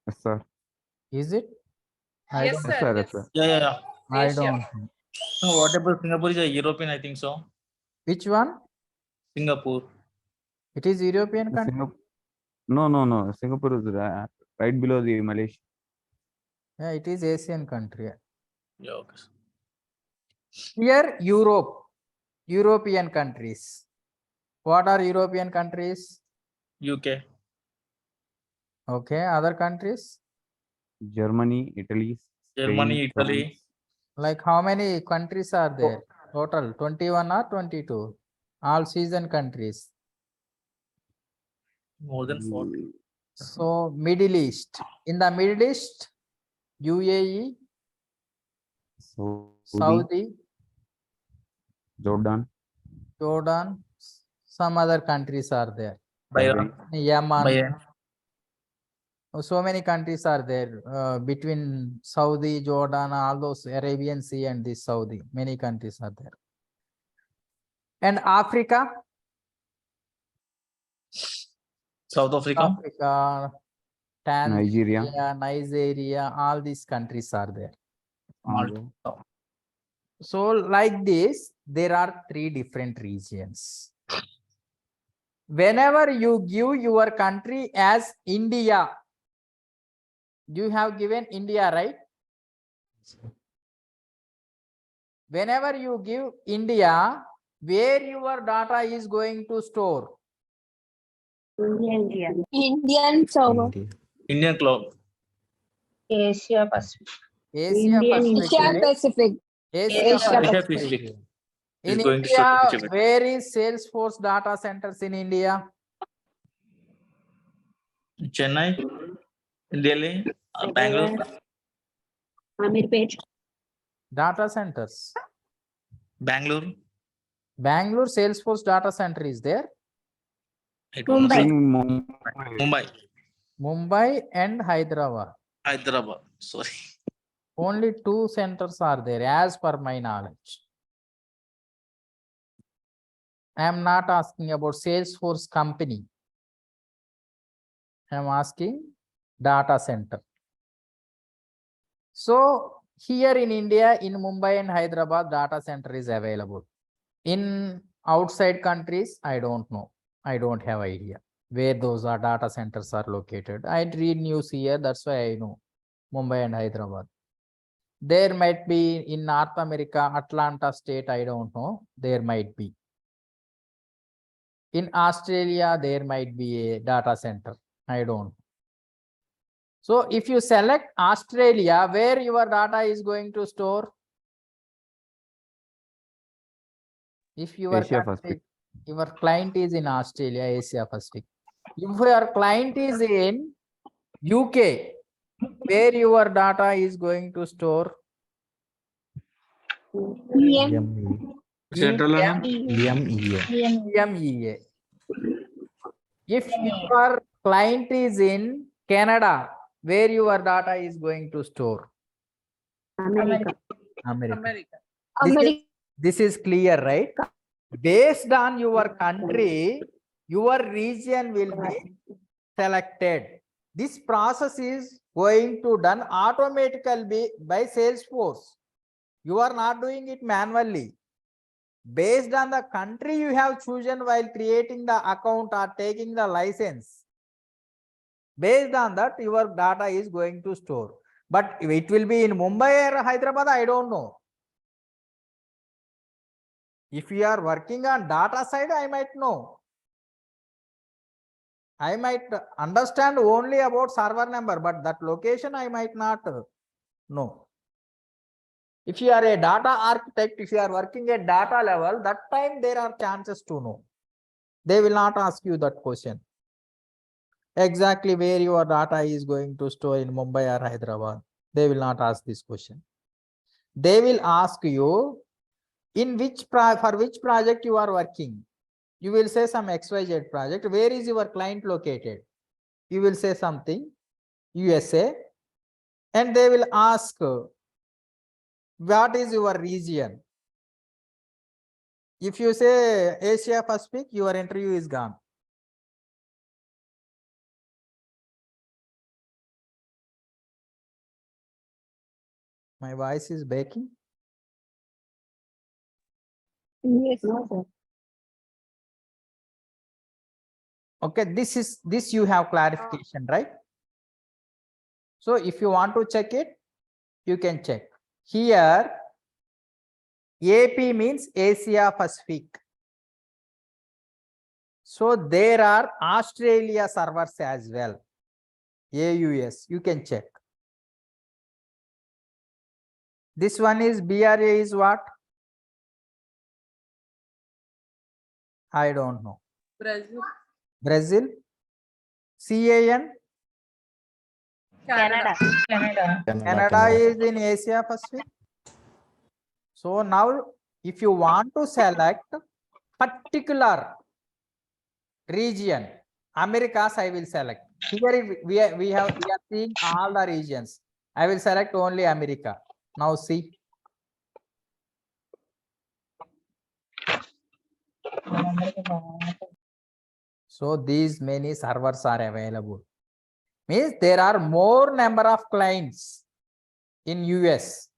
Yes, sir. is it? I Yes, don't, Yes, sir. sir. Yes. Yes, sir. Yeah. I Asia. don't think. No, what about Singapore is a European, I think so. Which one? Singapore. It is European country. No. Singapore is right below the Malaysia. Yeah, it is Asian country. Yeah, okay. Here, European countries. What are European countries? UK, Okay, other countries? Germany, Italy, Germany, Spain, Italy, France. Like how many countries are there? Total 21 or 22? All season countries. more than 40. So Middle East. In the Middle East, UAE, Saudi, Jordan, Jordan, some other countries are there. Bahrain. Yemen. Bahrain. So many countries are there between Saudi, Jordan, all those Arabian Sea and this Saudi. Many countries are there. And Africa, South Africa. Africa, Nigeria. Tanzania, Nigeria, all these countries are there. Malta. So like this, there are 3 different regions. Whenever you give your country as India, you have given India, right? Whenever you give India, where your data is going to store? India. Indian server. India. Indian cloud. Asia Pacific. Asia Indian Pacific, Asia right? Pacific. Asia Asia Pacific. Pacific. region. Is In going to store India, Pacific. where is Salesforce data centers in India? Chennai, Delhi, Bangalore. Amirpet. Data centers. Bangalore. Bangalore Salesforce data center is there. I don't know, I sir. think Mumbai. Mumbai and Hyderabad. Hyderabad. Sorry. Only 2 centers are there as per my knowledge. I am not asking about Salesforce company. I am asking data center. So here in India, in Mumbai and Hyderabad, data center is available. In outside countries, I don't know. I don't have idea where those are data centers are located. I read news here, that's why I know Mumbai and Hyderabad. There might be in North America, Atlanta state, I don't know. There might be. In Australia, there might be a data center. I don't know. So if you select Australia, where your data is going to store? If your Asia country, Pacific. your client is in Australia, Asia Pacific. If your client is in UK, where your data is going to store? EM. Central London. EMEA. EMEA. If your client is in Canada, where your data is going to store? America. America. America. This is clear, right? Based on your country, your region will be selected. This process is going to done automatically by Salesforce. You are not doing it manually. Based on the country you have chosen while creating the account or taking the license, based on that your data is going to store. But it will be in Mumbai or Hyderabad, I don't know. If you are working on data side, I might know. I might understand only about server number, but that location I might not know. If you are a data architect, if you are working at data level, that time there are chances to know. They will not ask you that question. Exactly where your data is going to store in Mumbai or Hyderabad. They will not ask this question. They will ask you in for which project you are working. You will say some XYZ project. Where is your client located? You will say something USA, and they will ask what is your region. If you say Asia Pacific, your interview is gone. My voice is breaking. Yes. No, sir. Okay, this you have clarification, right? So if you want to check it, you can check. Here, AP means Asia Pacific. So there are Australia servers as well. AUS, you can check. This one is BRA is what? I don't know. Brazil. CAN. Canada. Canada is in Asia Pacific. So now if you want to select particular region, Americas I will select. Here we are seeing all the regions. I will select only America. Now see. So these many servers are available. Means there are more number of clients in US.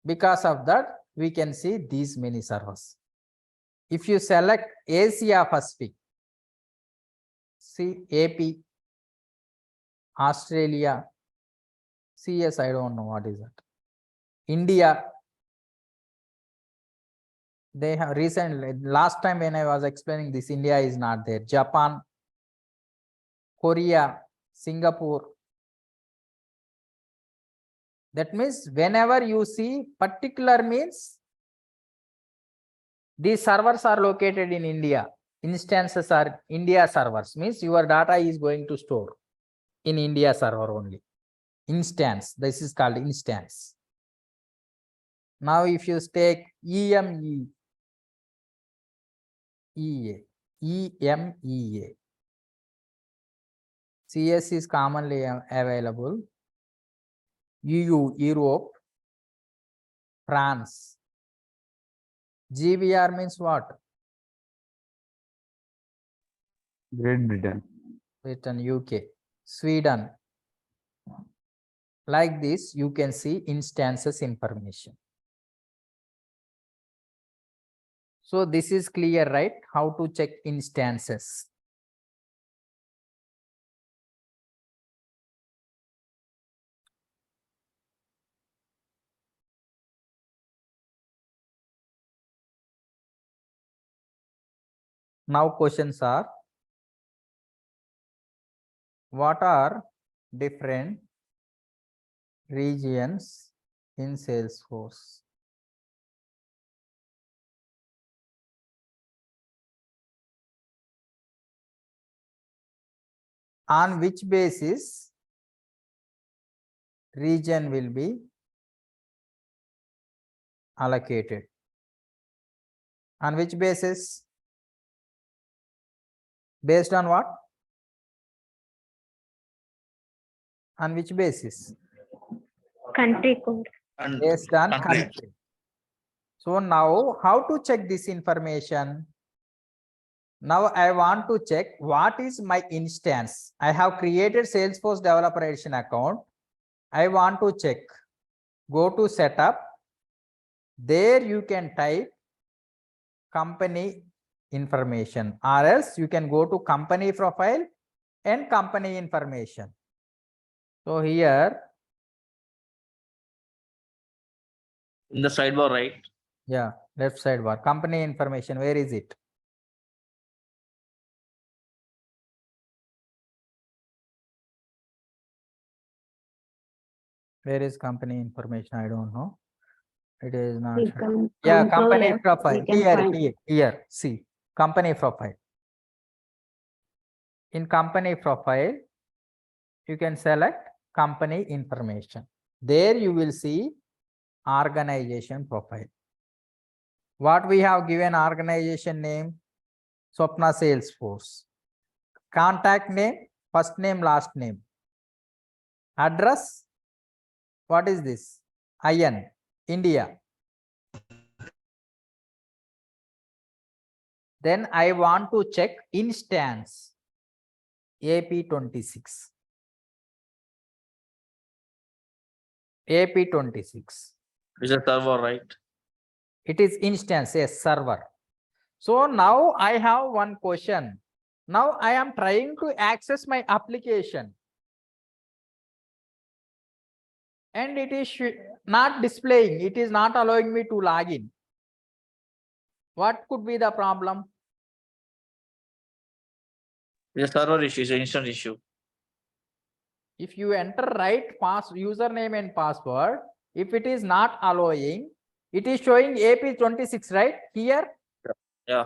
Because of that, we can see these many servers. If you select Asia Pacific, see AP, Australia, CS, I don't know what is that. India, they have recently, last time when I was explaining this, India is not there. Japan, Korea, Singapore. That means whenever you see particular means these servers are located in India. Instances are India servers, means your data is going to store in India server only. Instance, this is called instance. Now if you take EMEA, CS is commonly available. EU, Europe, France. GBR means what? Great Britain. Britain, UK, Sweden. Like this, you can see instances information. So this is clear, right? How to check instances. Now questions are, what are different regions in Salesforce? On which basis region will be allocated? On which basis? Based on what? On which basis? Country code. And Based on country. country. So now how to check this information? Now I want to check what is my instance. I have created Salesforce Developer Edition account. I want to check. Go to setup. There you can type company information, or else you can go to company profile and company information. So here, In the sidebar, right? yeah, left sidebar, company information, where is it? Where is company information? I don't know. It is not. We can Yeah, control company F, profile. we can Here, find. here. See, company profile. In company profile, you can select company information. There you will see organization profile. What we have given organization name? Swapna Salesforce. Contact name, first name, last name. Address, what is this? IN, India. Then I want to check instance, AP26. AP26. It's a server, right? It is instance, yes, server. So now I have one question. Now I am trying to access my application. And it is not displaying, it is not allowing me to log in. What could be the problem? It's a server issue, it's an instant issue. If you enter right username and password, if it is not allowing, it is showing AP26, right? Here. Yeah.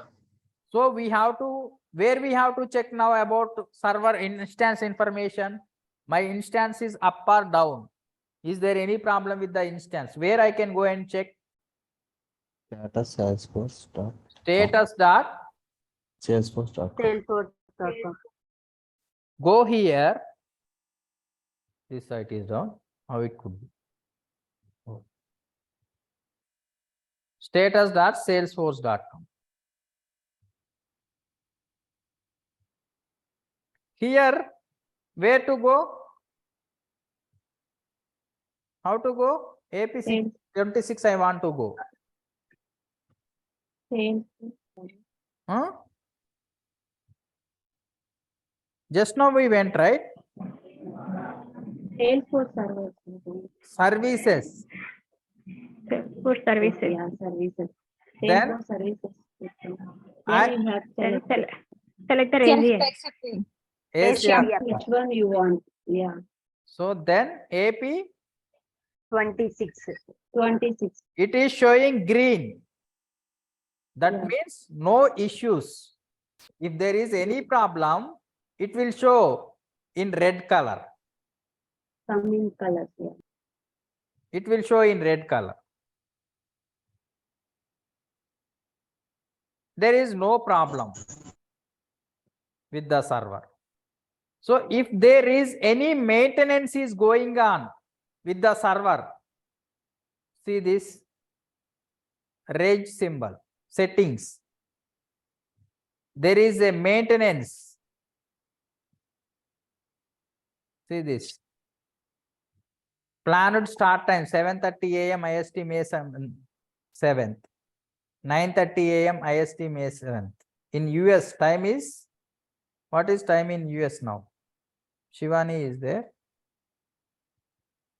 So we have to, where we have to check now about server instance information. My instance is up or down. Is there any problem with the instance? Where I can go and check? Status Salesforce dot Status dot Salesforce.com. Salesforce. Salesforce.com. Go here. This site is down. How it could be? Oh. Status.salesforce.com. Here, where to go? How to go? AP 26 I want to go. Huh? Just now we went, right? Salesforce server. Services. For services. Yeah, services. Then Salesforce services. I- Then you have Then select select the region. Asia. which one you want. Yeah, So then AP 26. it is showing green. That Yeah. means no issues. If there is any problem, it will show in red color. Some in colors. Yeah. It will show in red color. There is no problem with the server. So if there is any maintenance is going on with the server, see this reg symbol, settings. There is a maintenance. See this. Planned start time 7:30 a.m. IST May 7th. 9:30 a.m. IST May 7th. In US time is, what is time in US now? Shivani is there.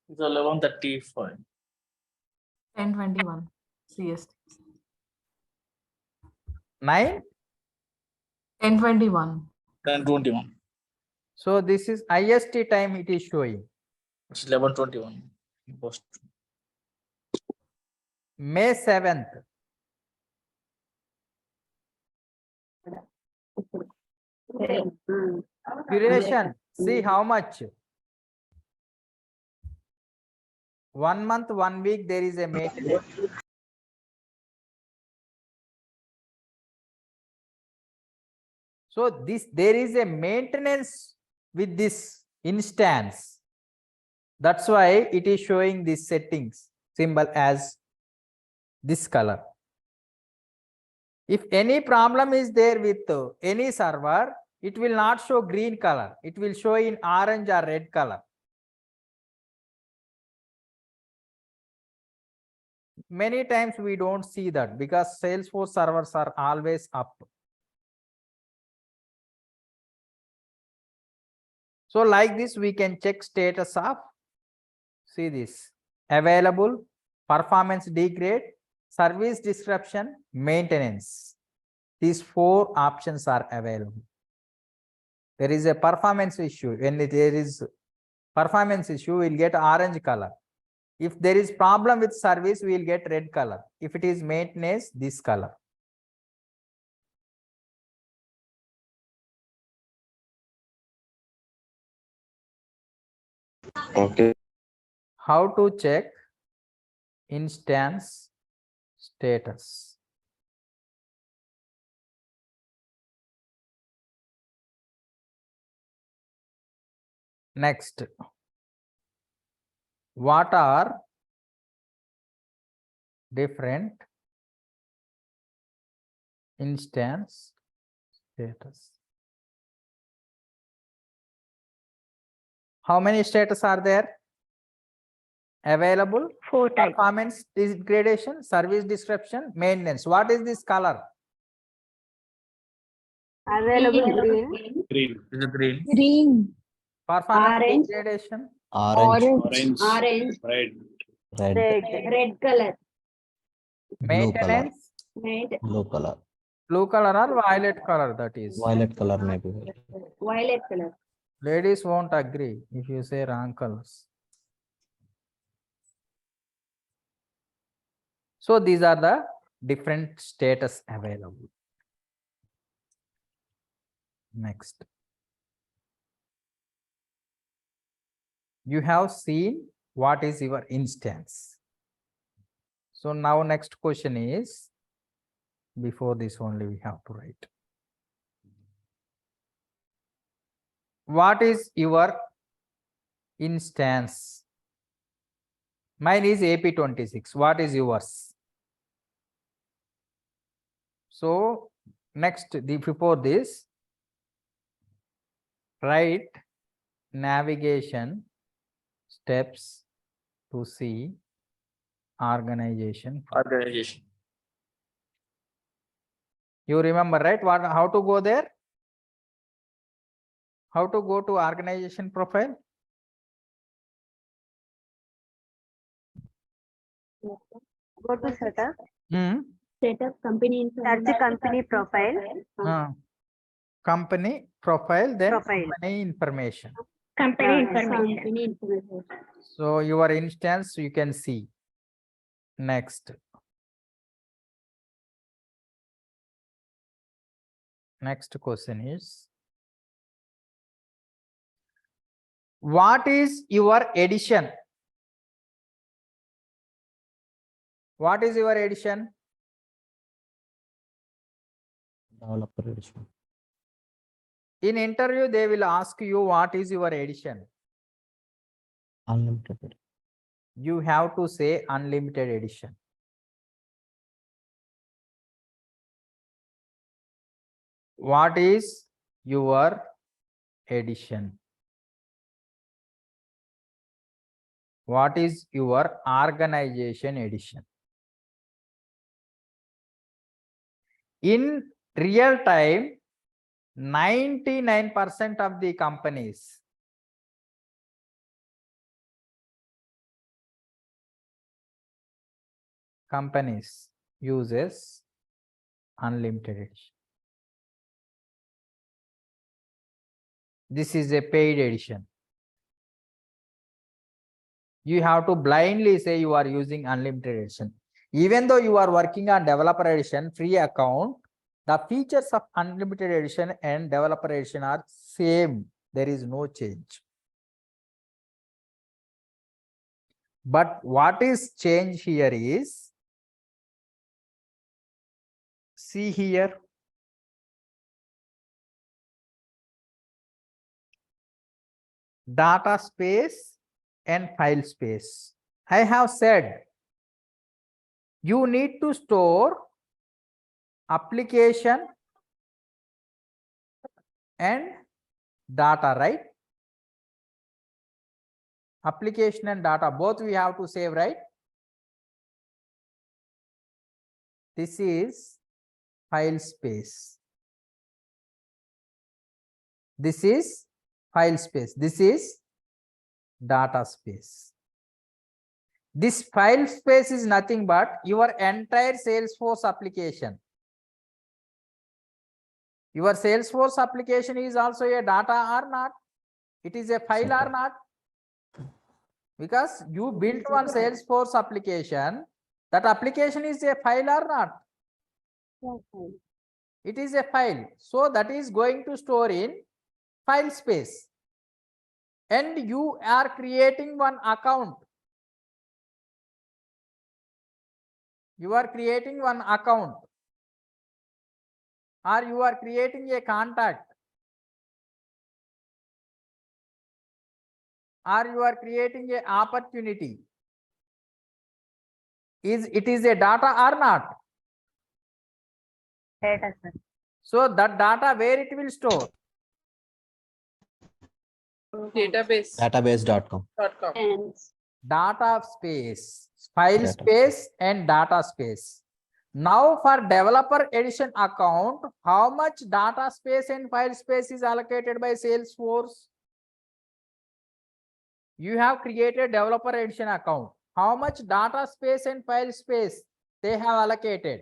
It's 11:35. 10:21 CST. 9. 10:21. 10:21. So this is IST time it is showing. It's 11:21. Post. May 7th. Duration. See how much. 1 month, 1 week, there is a maintenance. So there is a maintenance with this instance. That's why it is showing this settings symbol as this color. If any problem is there with any server, it will not show green color. It will show in orange or red color. Many times we don't see that because Salesforce servers are always up. So like this, we can check status of, see this, available, performance degrade, service disruption, maintenance. These 4 options are available. There is a performance issue. When there is performance issue, we'll get orange color. If there is problem with service, we will get red color. If it is maintenance, this color. Okay. How to check instance status? Next, what are different instance status? How many status are there? Available, 4 types. performance degradation, service disruption, maintenance. What is this color? Available green. Green. Is it green? Green. Performance Orange. degradation, Orange, Orange. Red. red, Red color. blue color, maintenance, blue color, blue color or violet color, that is. violet color maybe. Violet color. Ladies won't agree if you say wrong colors. So these are the different status available. Next. You have seen what is your instance. So now next question is, before this only we have to write. What is your instance? Mine is AP26. What is yours? So next, before this, write navigation steps to see organization. Organization. You remember, right? What? How to go there? How to go to organization profile? Go to setup, Set up company search the company profile, Company profile, then Profile. company information. Company information. Company information. So your instance you can see. Next. Next question is, what is your edition? What is your edition? Developer edition. In interview, they will ask you what is your edition. Unlimited edition. You have to say unlimited edition. What is your edition? What is your organization edition? In real time, 99% of the companies uses unlimited edition. This is a paid edition. You have to blindly say you are using unlimited edition. Even though you are working on developer edition, free account, the features of unlimited edition and developer edition are same. There is no change. But what is change here is, see here, data space and file space. I have said you need to store application and data, right? Application and data, both we have to save, right? This is file space. This is file space. This is data space. This file space is nothing but your entire Salesforce application. Your Salesforce application is also a data or not? It is a file or not? Because you built one Salesforce application, that application is a file or not? It is a file. So that is going to store in file space. And you are creating one account. You are creating one account. Or you are creating a contact. Or you are creating an opportunity. It is a data or not? data, sir. So that data, where it will store? Database.com. And Data space, file Data space and data space. Now for developer edition account, how much data space and file space is allocated by Salesforce? You have created developer edition account. How much data space and file space they have allocated?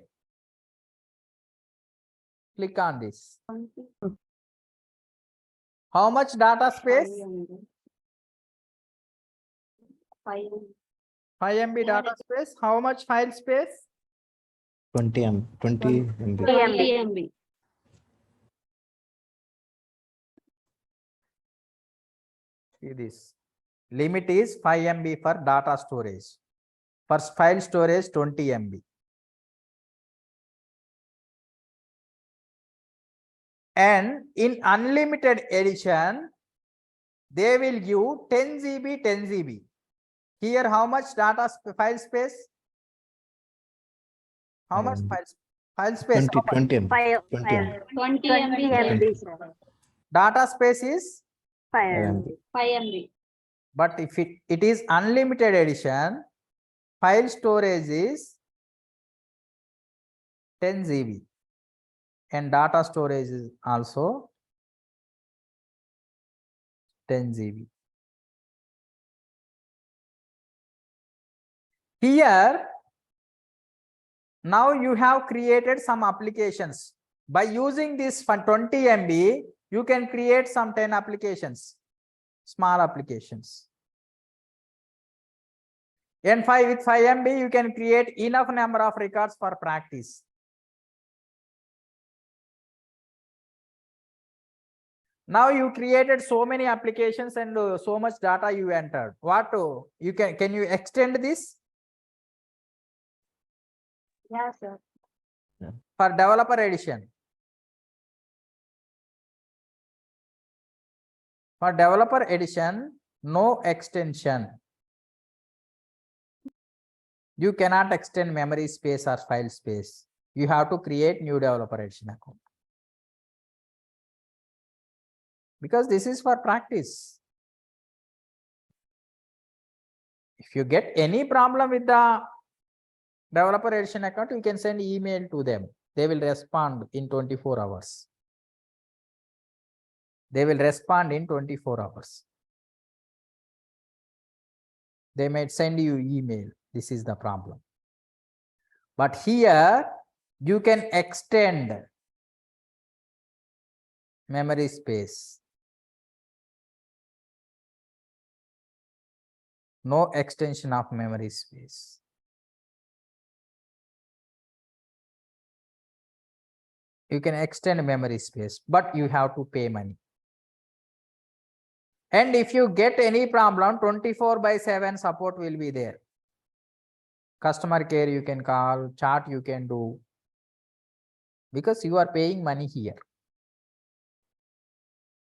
Click on this. How much data space? 5 MB data space. How much file space? 20 MB. 20 MB. See this. Limit is 5 MB for data storage. For file storage, 20 MB. And in unlimited edition, they will give 10 GB, 10 GB. Here, how much file space? How much file space? 20, 20 MB. 20 MB. 20 20 MB. MB, sir. Data space is, 5 5 MB. MB. 5 MB. but if it is unlimited edition, file storage is 10 GB and data storage is also 10 GB. Here, now you have created some applications. By using this 20 MB, you can create some 10 applications, small applications. And with 5 MB, you can create enough number of records for practice. Now you created so many applications and so much data you entered. What you can you extend this Yeah, sir. for developer edition? For developer edition, no extension. You cannot extend memory space or file space. You have to create new developer edition account. Because this is for practice. If you get any problem with the developer edition account, you can send email to them. They will respond in 24 hours. They will respond in 24 hours. They might send you email. This is the problem. But here you can extend memory space. No extension of memory space. You can extend memory space, but you have to pay money. And if you get any problem, 24/7 support will be there. Customer care you can call, chat you can do, because you are paying money here.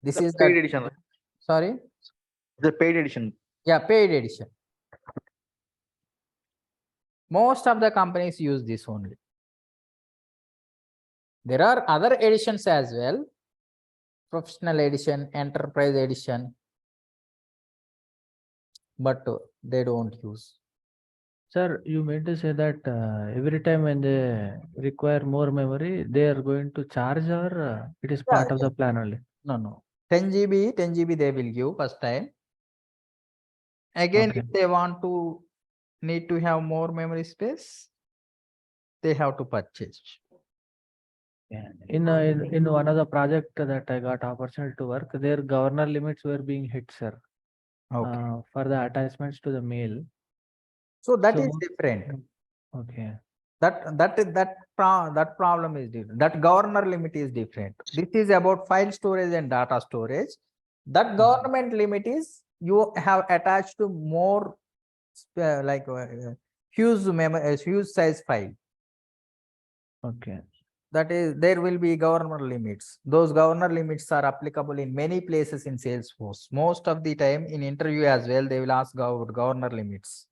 This is paid the, edition, right? sorry? The paid edition. Yeah, paid edition. Most of the companies use this only. There are other editions as well. Professional edition, enterprise edition, but they don't use. Sir, you meant to say that every time when they require more memory, they are going to charge, or it is part of the plan only? No. 10 GB they will give first time. Again, Okay. if they want to need to have more memory space, they have to purchase. Yeah. In one of the project that I got opportunity to work, their governor limits were being hit, sir. Okay. For the attachments to the mail. So that is So- different. Okay. That problem is different. That governor limit is different. This is about file storage and data storage. That government limit is you have attached to more huge size file. Okay. That is, there will be governor limits. Those governor limits are applicable in many places in Salesforce. Most of the time in interview as well, they will ask governor limits.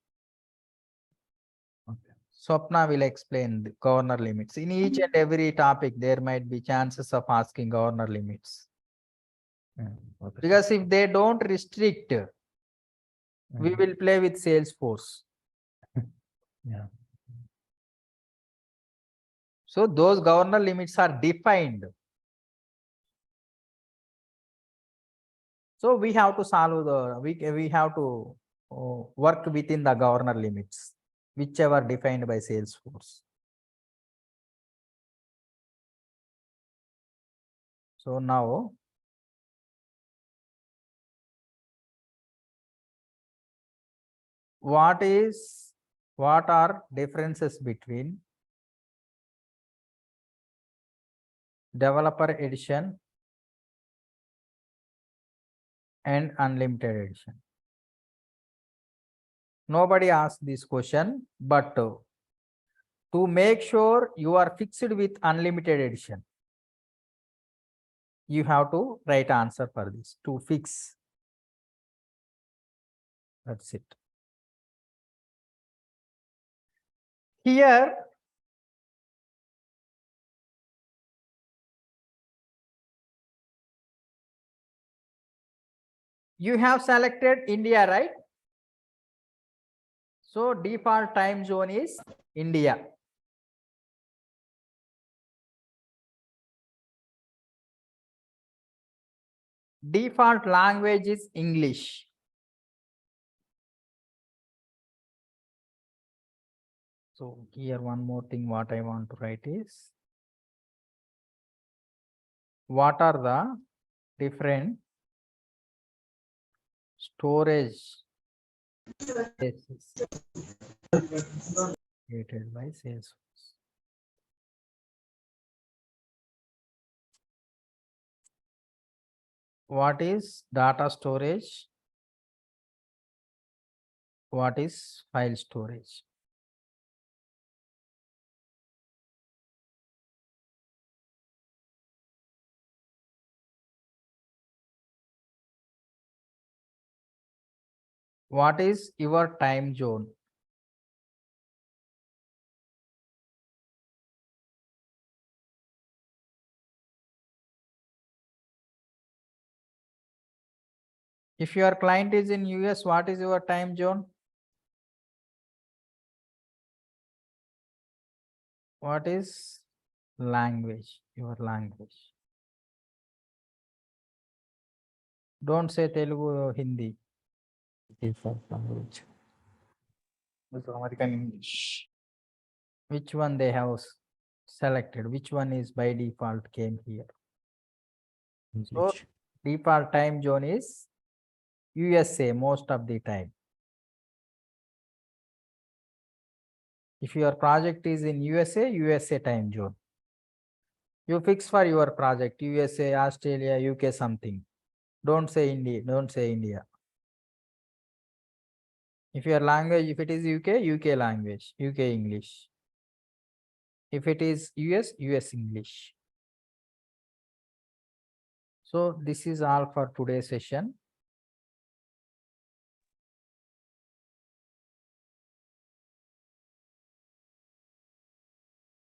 Okay. Swapna will explain the governor limits. In each and every topic, there might be chances of asking governor limits. Yeah. Okay. Because if they don't restrict, we will play with Salesforce. Yeah. So those governor limits are defined. So we have to solve we have to work within the governor limits, whichever defined by Salesforce. So now what are differences between developer edition and unlimited edition? Nobody asked this question, but to make sure you are fixed with unlimited edition, you have to write answer for this to fix. That's it. Here, you have selected India, right? So default time zone is India. Default language is English. So here one more thing what I want to write is, what are the different storage spaces created by Salesforce? What is data storage? What is file storage? What is your time zone? If your client is in US, what is your time zone? What is language? Your language. Don't say Telugu or Hindi. Default language. It's American English. Which one they have selected? Which one is by default came here? So English. default time zone is USA most of the time. If your project is in USA, USA time zone. You fix for your project, USA, Australia, UK something. Don't say India, don't say India. If your language, if it is UK, UK language, UK English. If it is US, US English. So this is all for today's session.